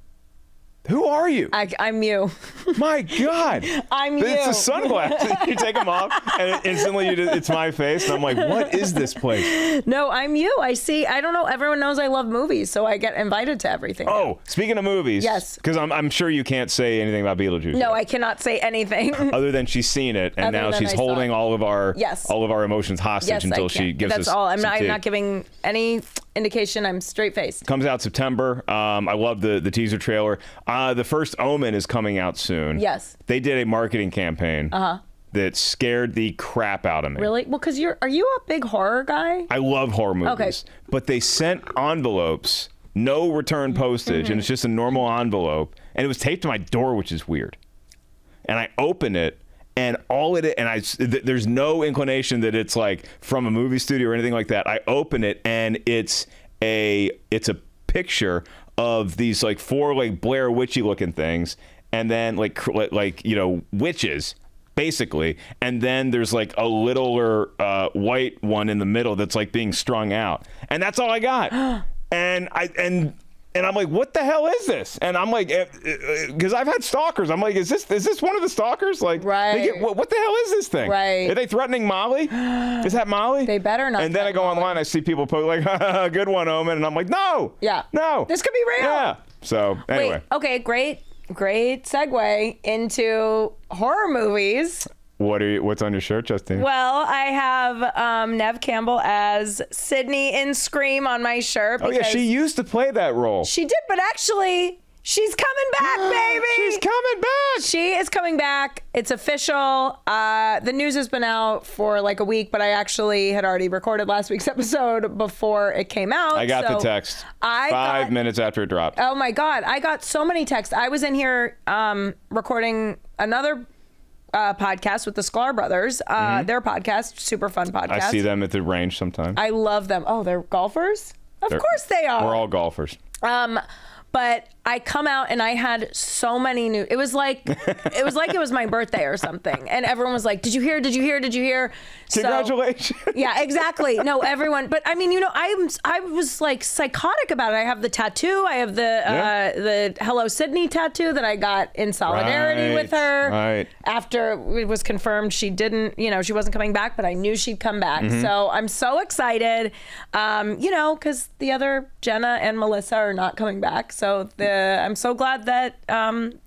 Who are you? I'm you. My God. I'm you. It's the sunglasses. You take them off, and instantly it's my face. And I'm like, what is this place? No, I'm you. I don't know. Everyone knows I love movies, so I get invited to everything. Oh, speaking of movies. Yes. Because I'm sure you can't say anything about Beetlejuice. No, I cannot say anything. Other than she's seen it, and now she's holding all of our emotions hostage until she gives us. That's all. I'm not giving any indication. I'm straight-faced. Comes out September. I love the teaser trailer. The first Omen is coming out soon. Yes. They did a marketing campaign that scared the crap out of me. Really? Well, because are you a big horror guy? I love horror movies. Okay. But they sent envelopes, no return postage, and it's just a normal envelope, and it was taped to my door, which is weird. And I open it, and there's no inclination that it's like from a movie studio or anything like that. I open it, and it's a picture of these like 4 like Blair Witchy looking things, and then like witches basically, and then there's like a littler white one in the middle that's like being strung out, and that's all I got. And I'm like, what the hell is this? And I'm like, because I've had stalkers. I'm like, is this one of the stalkers? Like, right. What the hell is this thing? Right. Are they threatening Molly? Is that Molly? They better not. And then I go online, I see people post like, good one, Omen. And I'm like, no. Yeah. No. This could be real. Yeah. So anyway. Wait, okay, great segue into horror movies. What's on your shirt, Justine? Well, I have Neve Campbell as Sydney in Scream on my shirt. Oh yeah, she used to play that role. She did, but actually, she's coming back, baby. She's coming back. She is coming back. It's official. The news has been out for like a week, but I actually had already recorded last week's episode before it came out. I got the text 5 minutes after it dropped. Oh my God, I got so many texts. I was in here recording another podcast with the Sklar brothers. Their podcast, super fun podcast. I see them at the range sometimes. I love them. Oh, they're golfers? Of course they are. We're all golfers. But I come out and I had so many new. It was like it was my birthday or something, and everyone was like, "Did you hear? Did you hear? Did you hear?" Congratulations. So, yeah, exactly. No, everyone. But I mean, I was like psychotic about it. I have the tattoo. I have the Hello Sydney tattoo that I got in solidarity with her. Right. After it was confirmed she didn't, she wasn't coming back, but I knew she'd come back. So I'm so excited. Because the other Jenna and Melissa are not coming back. So I'm so glad that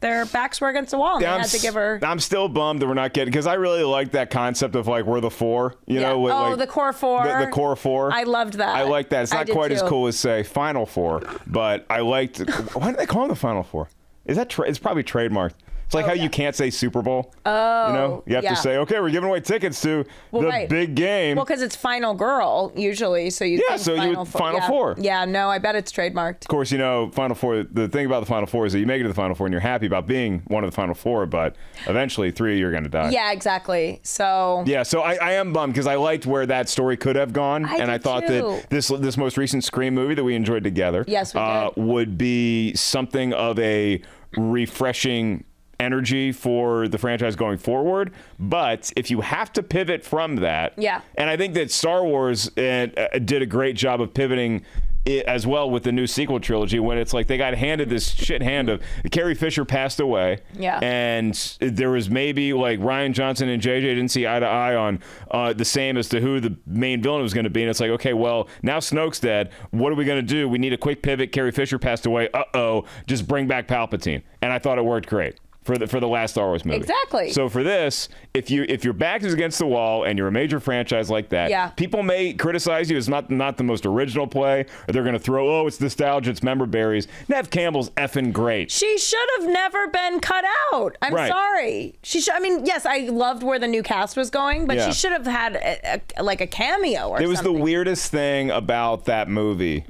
their backs were against the wall and they had to give her. I'm still bummed that we're not getting, because I really like that concept of like we're the 4, know. Like, the core 4. The core 4. I loved that. I like that. It's not quite as cool as say Final 4, but I liked. Why do they call them the Final 4? Is that it's probably trademarked? It's like how you can't say Super Bowl. Oh, you know, you have to say, okay, we're giving away tickets to the big game. Well, because it's Final Girl usually, so you think Final Four. Yeah, no, I bet it's trademarked. Of course, you know, Final Four. The thing about the Final Four is that you make it to the Final Four and you're happy about being one of the Final Four, but eventually 3 you're going to die. Yeah, exactly. So I am bummed because I liked where that story could have gone, and I thought that this most recent Scream movie that we enjoyed together, yes, we did, would be something of a refreshing energy for the franchise going forward. But if you have to pivot from that, and I think that Star Wars did a great job of pivoting it as well with the new sequel trilogy, when it's like they got handed this shit hand of Carrie Fisher passed away, and there was maybe like Rian Johnson and JJ didn't see eye to eye on the same as to who the main villain was going to be, and it's like, okay, well, now Snoke's dead, what are we going to do? We need a quick pivot. Carrie Fisher passed away, just bring back Palpatine. And I thought it worked great for the last Star Wars movie. Exactly. So for this, if your back is against the wall and you're a major franchise like that, people may criticize you as not the most original play, or they're going to throw, it's nostalgia, it's member berries. Neve Campbell's effing great. She should have never been cut out. I'm sorry. She should. I mean, yes, I loved where the new cast was going, but she should have had a cameo or something. It was the weirdest thing about that movie.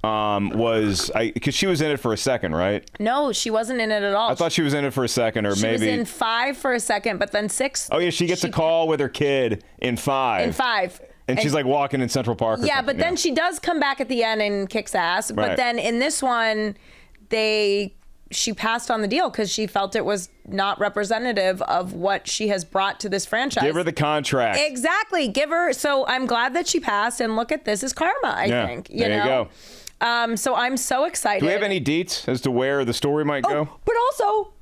Was because she was in it for a second, right? No, she wasn't in it at all. I thought she was in it for a second, or she maybe was in 5 for a second, but then 6. Oh yeah, she gets a call with her kid in 5. In 5. And she's like walking in Central Park. Yeah, but then she does come back at the end and kicks ass. But then in this one, she passed on the deal because she felt it was not representative of what she has brought to this franchise. Give her the contract. Exactly. Give her. So I'm glad that she passed, and look at this as karma, I think. There you go. So I'm so excited. Do we have any deets as to where the story might go? But also,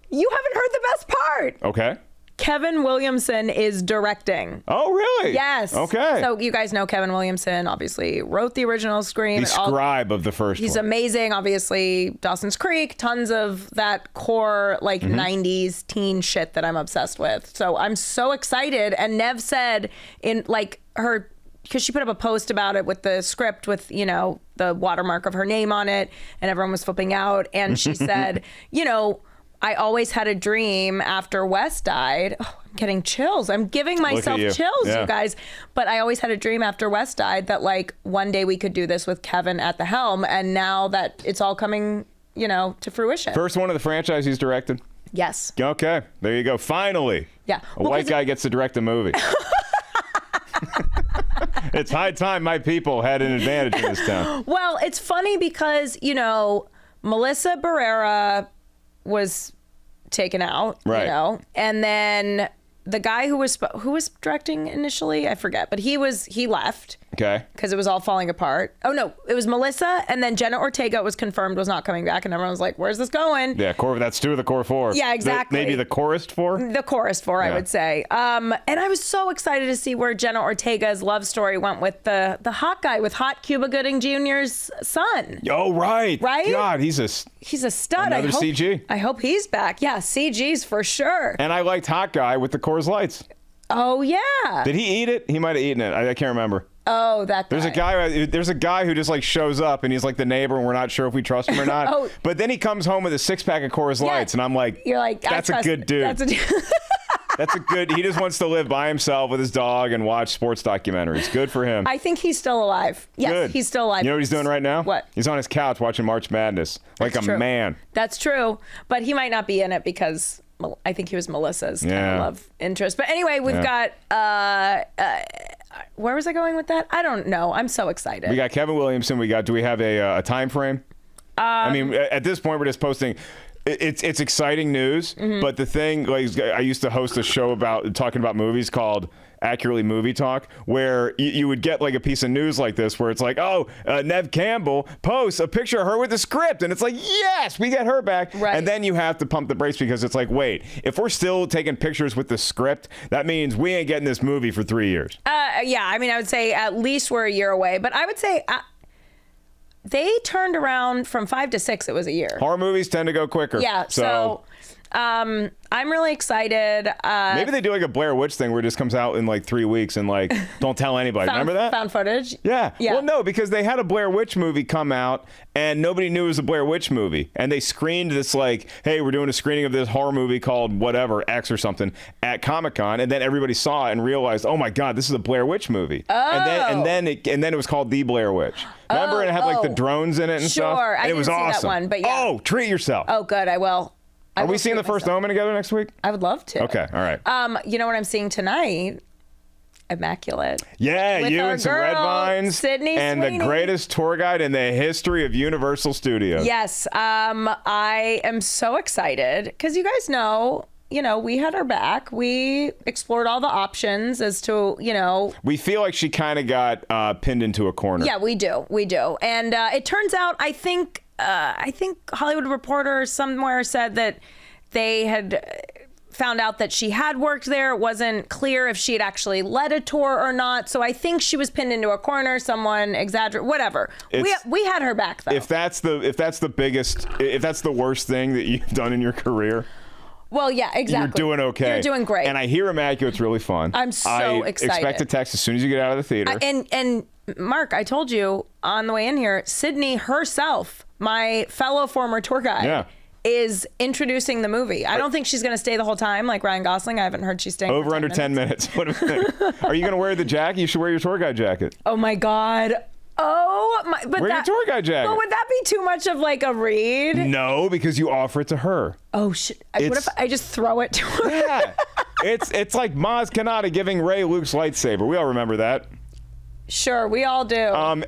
you haven't heard the best part. Okay. Kevin Williamson is directing. Oh, really? Yes. Okay. So you guys know Kevin Williamson obviously wrote the original Scream. The scribe of the first He's amazing. Obviously, Dawson's Creek, tons of that core 90s teen shit that I'm obsessed with. So I'm so excited. And Neve said in her, because she put up a post about it with the script with, the watermark of her name on it, and everyone was flipping out. And she said, I always had a dream after Wes died. Oh, I'm getting chills. I'm giving myself chills, you guys. But I always had a dream after Wes died that one day we could do this with Kevin at the helm. And now that it's all coming, to fruition. First one of the franchise he's directed? Yes. Okay. There you go. Finally. Yeah. A white guy gets to direct a movie. It's high time my people had an advantage in this town. Well, it's funny because, Melissa Barrera was taken out, and then the guy who was directing initially, I forget, but he left. Okay. Because it was all falling apart. Oh no, it was Melissa, and then Jenna Ortega was confirmed was not coming back, and everyone was like, "Where's this going?" Yeah, that's 2 of the core 4. Yeah, exactly. Maybe the chorus 4. The chorus 4, I would say. And I was so excited to see where Jenna Ortega's love story went with the hot guy, with hot Cuba Gooding Jr.'s son. Oh right. God, he's a stud. Another CG. I hope he's back. Yeah, CG's for sure. And I liked hot guy with the Coors Lights. Oh yeah. Did he eat it? He might have eaten it. I can't remember. Oh, that guy. There's a guy who just shows up and he's like the neighbor and we're not sure if we trust him or not. But then he comes home with a 6-pack of Coors Lights and I'm like, you're like, that's a good dude. That's a good. He just wants to live by himself with his dog and watch sports documentaries. Good for him. I think he's still alive. Yes, good. He's still alive. You know what he's doing right now? What? He's on his couch watching March Madness like a man. That's true. But he might not be in it because I think he was Melissa's kind of love interest. But anyway, we've got. Where was I going with that? I don't know. I'm so excited. We got Kevin Williamson. Do we have a time frame? I mean, at this point, we're just posting. It's exciting news, but the thing, I used to host a show talking about movies called Accurately Movie Talk, where you would get a piece of news like this, where it's like, Neve Campbell posts a picture of her with the script, and it's like, yes, we get her back. Right. And then you have to pump the brakes because it's like, wait, if we're still taking pictures with the script, that means we ain't getting this movie for 3 years. Yeah, I mean, I would say at least we're a year away, but I would say they turned around from 5 to 6. It was a year. Horror movies tend to go quicker. Yeah. So I'm really excited. Maybe they do like a Blair Witch thing where it just comes out in like 3 weeks and like don't tell anybody. Remember that? Found footage? Yeah. Well, no, because they had a Blair Witch movie come out and nobody knew it was a Blair Witch movie. And they screened this like, hey, we're doing a screening of this horror movie called whatever, X or something, at Comic-Con. And then everybody saw it and realized, oh my God, this is a Blair Witch movie. Oh. And then it was called The Blair Witch. Remember? And it had like the drones in it and stuff. Sure. And I it was didn't see awesome. that one, but yeah. Oh, treat yourself. Oh, good. I will. Are we seeing The First Omen together next week? I would love to. Okay. All right. You know what I'm seeing tonight? Immaculate. Yeah, With you our and some girl, red vines. Sydney and Sweeney. the greatest tour guide in the history of Universal Studios. Yes. I am so excited because you guys know, we had her back. We explored all the options as to, We feel like she kind of got pinned into a corner. Yeah, we do. We do. And it turns out, I think Hollywood Reporter somewhere said that they had found out that she had worked there. It wasn't clear if she had actually led a tour or not. So I think she was pinned into a corner. Someone exaggerated, whatever. We had her back though. If that's the worst thing that you've done in your career. Well, yeah, exactly. You're doing okay. You're doing great. And I hear Immaculate's really fun. I'm so excited. Expect a text as soon as you get out of the theater. And Mark, I told you on the way in here, Sydney herself, my fellow former tour guide, is introducing the movie. I don't think she's going to stay the whole time like Ryan Gosling. I haven't heard she's staying over under 10 minutes. What do you think? Are you going to wear the jacket? You should wear your tour guide jacket. Oh my God. Oh my! But wear your tour guide jacket. But would that be too much of like a read? No, because you offer it to her. Oh shit! What if I just throw it to her? Yeah, it's like Maz Kanata giving Rey Luke's lightsaber. We all remember that. Sure, we all do.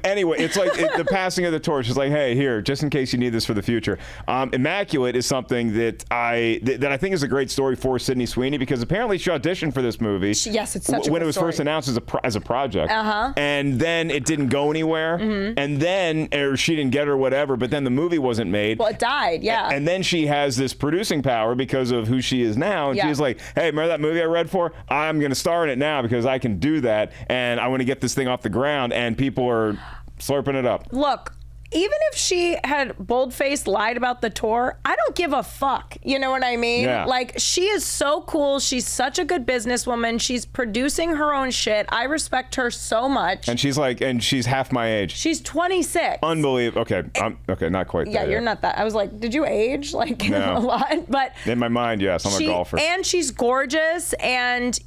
Anyway, it's like the passing of the torch is like, hey, here, just in case you need this for the future. Immaculate is something that I think is a great story for Sydney Sweeney because apparently she auditioned for this movie. Yes, it's such a when good it was story. first announced as a project. Uh-huh. And then it didn't go anywhere. Mm-hmm. And then or she didn't get it or whatever. But then the movie wasn't made. Well, it died. Yeah. And then she has this producing power because of who she is now. And she's like, hey, remember that movie I read for? I'm going to star in it now because I can do that. And I want to get this thing off the ground. And people are slurping it up. Look, even if she had bold-faced lied about the tour, I don't give a fuck. You know what I mean? Yeah. Like, she is so cool. She's such a good businesswoman. She's producing her own shit. I respect her so much. And she's half my age. She's 26. Unbelievable. Okay, not quite. Yeah, you're not that. I was like, did you age like No. a lot? But in my mind, yes, I'm a golfer. And she's gorgeous, and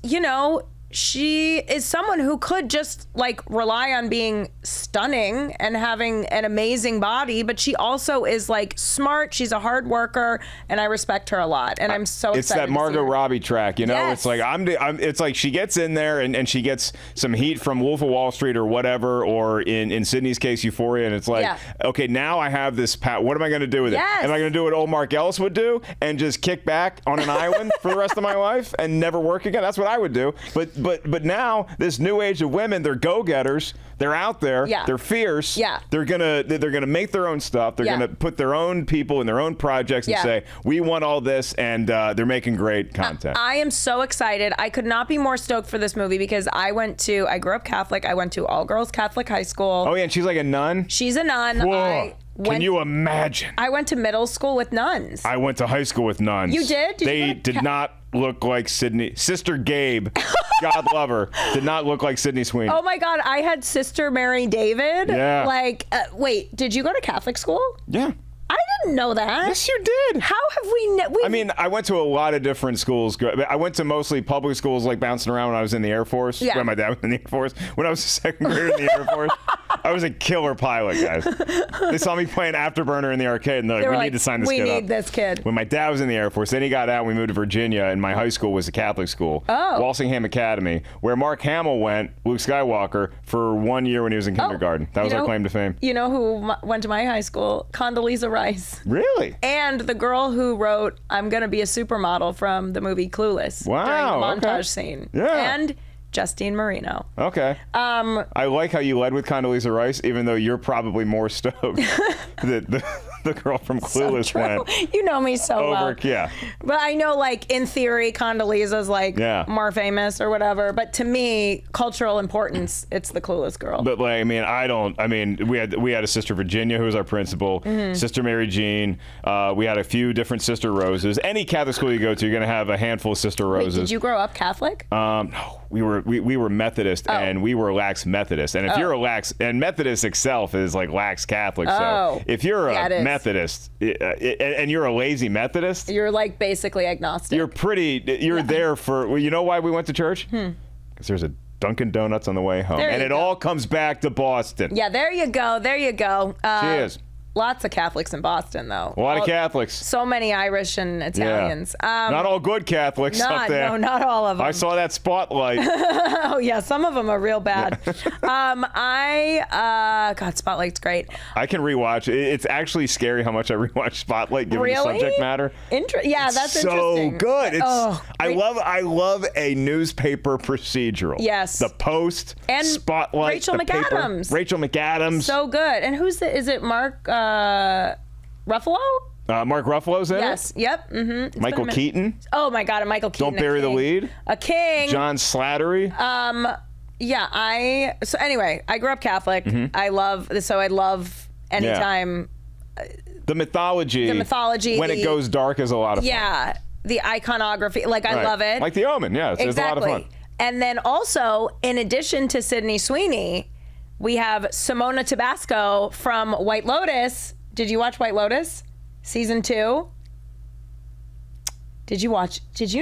she is someone who could just like rely on being stunning and having an amazing body, but she also is like smart. She's a hard worker, and I respect her a lot. And I'm so excited. It's that Margot Robbie track, Yes. It's like it's like she gets in there and she gets some heat from Wolf of Wall Street or whatever, or in Sydney's case, Euphoria, and it's like, okay, now I have this what am I going to do with it? Yes. Am I going to do what old Mark Ellis would do and just kick back on an island for the rest of my life and never work again? That's what I would do. But now this new age of women, they're go-getters. They're out there. Yeah. They're fierce. Yeah. They're gonna make their own stuff. They're gonna put their own people in their own projects and say, we want all this, and they're making great content. I am so excited. I could not be more stoked for this movie because I grew up Catholic. I went to all-girls Catholic high school. Oh yeah, and she's like a nun. She's a nun. Whoa. Can you imagine? I went to middle school with nuns. I went to high school with nuns. You did? They did not look like Sydney. Sister Gabe, God love her, did not look like Sydney Sweeney. Oh my God, I had Sister Mary David. Yeah. Like, wait, did you go to Catholic school? Yeah. I didn't know that. Yes, you did. How have we? I mean, I went to a lot of different schools. I went to mostly public schools, like bouncing around when I was in the Air Force. Yeah. When my dad was in the Air Force. When I was a second grader in the Air Force, I was a killer pilot, guys. They saw me playing Afterburner in the arcade, and they're like, we need to sign this kid up. We need this kid. When my dad was in the Air Force, then he got out and we moved to Virginia, and my high school was a Catholic school, Walsingham Academy, where Mark Hamill went, Luke Skywalker, for 1 year when he was in kindergarten. That was our claim to fame. You know who went to my high school? Condoleezza Rice. Really? And the girl who wrote I'm Gonna Be a Supermodel from the movie Clueless. Wow, during the montage scene. Yeah. And Justine Marino. Okay. I like how you led with Condoleezza Rice, even though you're probably more stoked that the girl from Clueless went. You know me so over, well. Yeah. But I know, like, in theory, Condoleezza's, like, more famous or whatever. But to me, cultural importance, it's the Clueless girl. But, like, we had a Sister Virginia who was our principal, Sister Mary Jean. We had a few different Sister Roses. Any Catholic school you go to, you're going to have a handful of Sister Roses. Wait, did you grow up Catholic? No, we were Methodist, and we were lax Methodist. And if you're a lax, and Methodist itself is like lax Catholic. So if you're a Methodist and you're a lazy Methodist, you're like basically agnostic. You're there for. Well, you know why we went to church? Because there's a Dunkin' Donuts on the way home, and it all comes back to Boston. Yeah, there you go. Cheers. Lots of Catholics in Boston, though. A lot of Catholics. So many Irish and Italians. Not all good Catholics up there. No, not all of them. I saw that spotlight. Oh, yeah. Some of them are real bad. God, Spotlight's great. I can rewatch. It's actually scary how much I rewatch Spotlight given the subject matter. Yeah, that's interesting. So good. I love a newspaper procedural. Yes. The Post, and Spotlight, Rachel McAdams. Rachel McAdams. So good. And is it Mark Ruffalo? Mark Ruffalo's in it? Yes. Yep. Mm-hmm. Michael Keaton. Oh my God, and Michael Keaton. Don't bury the lead. A king. John Slattery. Yeah. So anyway, I grew up Catholic. I love anytime. The mythology. When it goes dark is a lot of fun. Yeah. The iconography. Like, I love it. Like The Omen. Yeah. It's a lot of fun. And then also, in addition to Sydney Sweeney, we have Simona Tabasco from White Lotus. Did you watch White Lotus? Season 2? Did you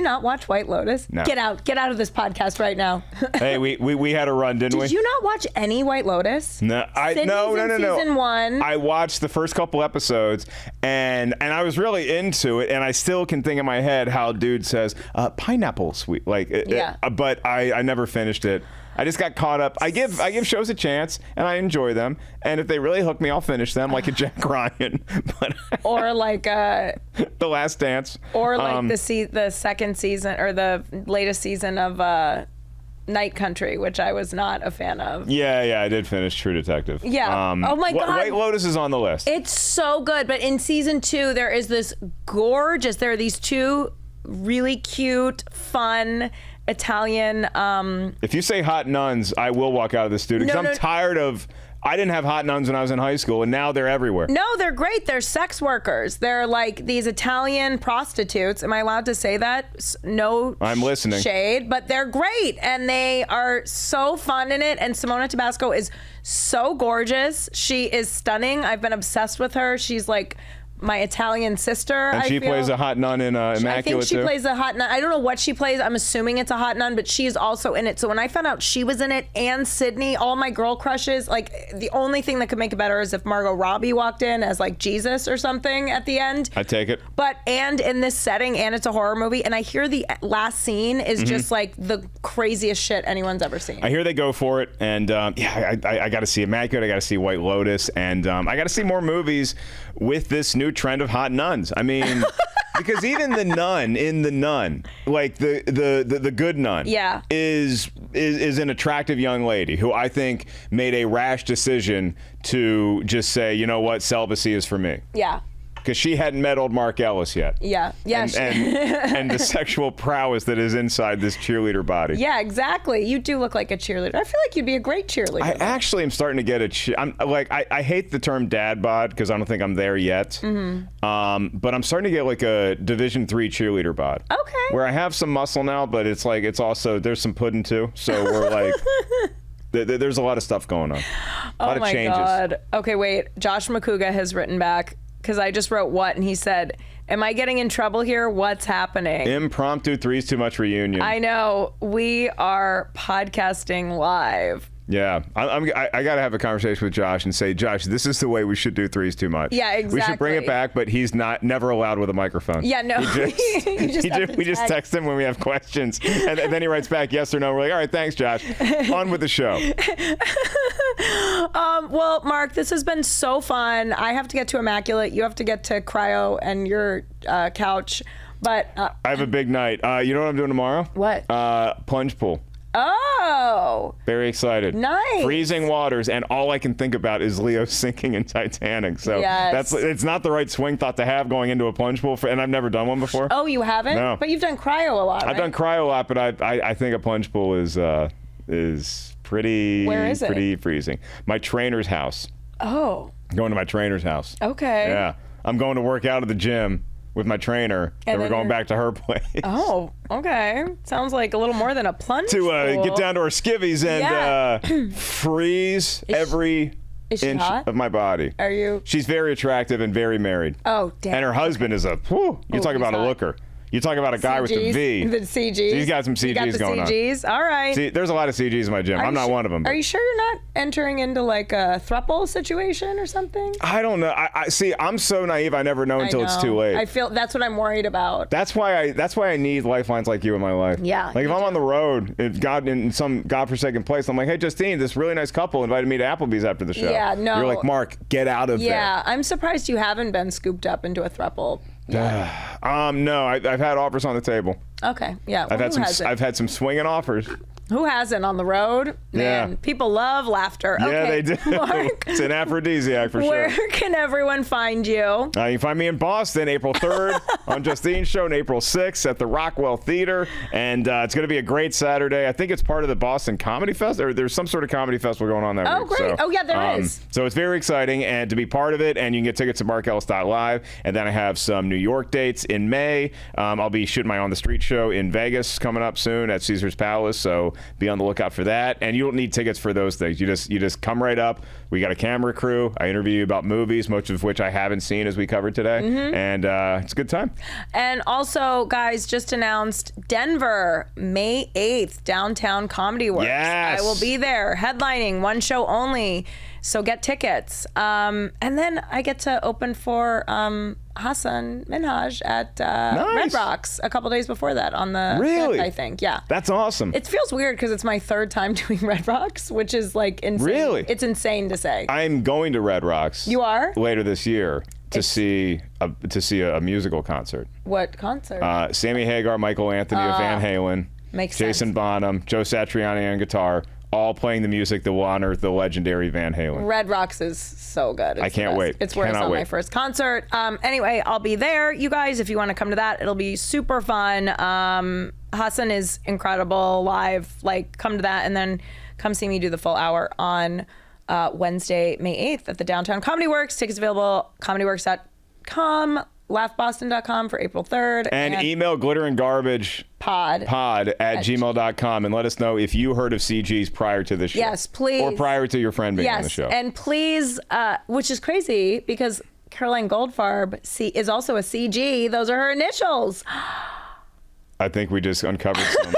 not watch White Lotus? No. Get out of this podcast right now. Hey, we had a run, didn't we? Did you not watch any White Lotus? No, no. Season 1. I watched the first couple episodes, and I was really into it, and I still can think in my head how dude says pineapple sweet, but I never finished it. I just got caught up. I give shows a chance, and I enjoy them. And if they really hook me, I'll finish them, like a Jack Ryan. Or like The Last Dance. Or like the second season or the latest season of Night Country, which I was not a fan of. Yeah, I did finish True Detective. Yeah. Oh my God. White Lotus is on the list. It's so good. But in season 2, there are these 2 really cute, fun Italian. If you say hot nuns, I will walk out of the studio because I'm tired of. I didn't have hot nuns when I was in high school, and now they're everywhere. No, they're great. They're sex workers. They're like these Italian prostitutes. Am I allowed to say that? No, I'm listening. Shade, but they're great, and they are so fun in it. And Simona Tabasco is so gorgeous. She is stunning. I've been obsessed with her. She's like my Italian sister. And she plays a hot nun in Immaculate, I think she plays a hot nun. I don't know what she plays. I'm assuming it's a hot nun, but she's also in it. So when I found out she was in it and Sydney, all my girl crushes, like the only thing that could make it better is if Margot Robbie walked in as like Jesus or something at the end. I take it. And in this setting, and it's a horror movie, and I hear the last scene is just like the craziest shit anyone's ever seen. I hear they go for it, and I got to see Immaculate, I got to see White Lotus, and I got to see more movies with this new trend of hot nuns. I mean, because even the nun in The Nun, like the good nun, is an attractive young lady who I think made a rash decision to just say, you know what, celibacy is for me. Yeah. Because she hadn't met old Mark Ellis yet. Yeah. And the sexual prowess that is inside this cheerleader body. Yeah, exactly. You do look like a cheerleader. I feel like you'd be a great cheerleader. I actually am starting to get I hate the term dad bod because I don't think I'm there yet. But I'm starting to get like a Division III cheerleader bod. Okay. Where I have some muscle now, but it's like it's also there's some pudding too. So we're like. There's a lot of stuff going on. A lot of changes. Oh my God. Okay, wait. Josh McCouga has written back. Because I just wrote what, and he said, am I getting in trouble here? What's happening? Impromptu Three's Too Much reunion. I know. We are podcasting live. Yeah. I got to have a conversation with Josh and say, Josh, this is the way we should do Three's Too Much. Yeah, exactly. We should bring it back, but he's never allowed with a microphone. Yeah, no. We just text him when we have questions. And then he writes back yes or no. We're like, all right, thanks, Josh. On with the show. Well, Mark, this has been so fun. I have to get to Immaculate. You have to get to Cryo and your couch. But I have a big night. You know what I'm doing tomorrow? What? Plunge pool. Oh. Very excited. Nice. Freezing waters, and all I can think about is Leo sinking in Titanic. So Yes. it's not the right swing thought to have going into a plunge pool, and I've never done one before. Oh, you haven't? No. But you've done cryo a lot, right? I've done cryo a lot, but I think a plunge pool is pretty Where is it? pretty freezing. My trainer's house. Oh. Going to my trainer's house. Okay. Yeah. I'm going to work out at the gym with my trainer, and we're then going you're- back to her place. Oh, okay. Sounds like a little more than a plunge To pool. get down to our skivvies and freeze every Is she inch hot? of my body. Are you? She's very attractive and very married. Oh, damn. And her husband is a, whew, you talk he's about a hot. looker. You talk about a guy with the V. The CGs. He's got some You got CGs the going on. CGs. All right. See, there's a lot of CGs in my gym. I'm not one of them. Are you sure you're not entering into like a throuple situation or something? I don't know. I see. I'm so naive. I never know until it's too late. I feel that's what I'm worried about. That's why I need lifelines like you in my life. Yeah, Like if you I'm do. on the road, in some godforsaken place, I'm like, hey, Justine, this really nice couple invited me to Applebee's after the show. Yeah, no. You're like, Mark, get out of Yeah, I'm surprised you haven't been scooped up into a throuple. there. No, I've had offers on the table. Okay, yeah. I've had some swinging offers. Who hasn't on the road? Man, Yeah. people love laughter. Yeah, Okay, they do. Mark, It's an aphrodisiac for where sure. can everyone find you? You can find me in Boston, April 3rd on Justine's show, and April 6th at the Rockwell Theater. And it's going to be a great Saturday. I think it's part of the Boston Comedy Fest, or there's some sort of comedy festival going on that Oh, week. great. So, Oh, yeah, there is. So it's very exciting and to be part of it. And you can get tickets at markellis.live. And then I have some New York dates in May. I'll be shooting my On the Street show in Vegas coming up soon at Caesar's Palace. So be on the lookout for that. And you don't need tickets for those things. You just come right up. We got a camera crew. I interview you about movies, most of which I haven't seen as we covered today. Mm-hmm. And it's a good time. And also, guys, just announced Denver, May 8th, Downtown Comedy Works. Yes. I will be there, headlining, one show only. So get tickets. And then I get to open for Hassan Minhaj at Red Rocks a couple days before that on the Really? 5th, I think. Yeah. That's awesome. It feels weird because it's my third time doing Red Rocks, which is like insane. Really? It's insane to say. I'm going to Red Rocks. You are? Later this year to see a musical concert. What concert? Sammy Hagar, Michael Anthony of Van Halen, Makes Jason sense. Bonham, Joe Satriani on guitar, all playing the music that will honor the legendary Van Halen. Red Rocks is so good. It's I can't the best. wait. It's where I Cannot saw my wait. first concert. Anyway, I'll be there. You guys, if you want to come to that, it'll be super fun. Hassan is incredible live. Like, come to that and then come see me do the full hour on Wednesday, May 8th at the Downtown Comedy Works. Tickets available, comedyworks.com, laughboston.com for April 3rd. And email glitter and garbage pod. at gmail.com and let us know if you heard of CGs prior to the show. Yes, please. Or prior to your friend being on the Yes, show. and please, which is crazy because Caroline Goldfarb is also a CG. Those are her initials. I think we just uncovered some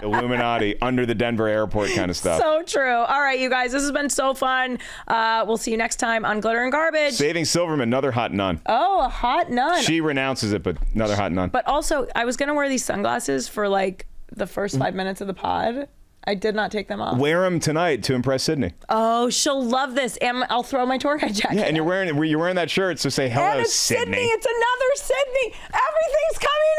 Illuminati under the Denver airport kind of stuff. So true. All right, you guys, this has been so fun. We'll see you next time on Glitter and Garbage. Saving Silverman, another hot nun. Oh, a hot nun. She renounces it, but another hot nun. But also, I was going to wear these sunglasses for like the first 5 minutes of the pod. I did not take them off. Wear them tonight to impress Sydney. Oh, she'll love this. And I'll throw my tour guide jacket. Yeah, and on. you're wearing that shirt, so say hello, And it's Sydney. It's another Sydney. Everything's coming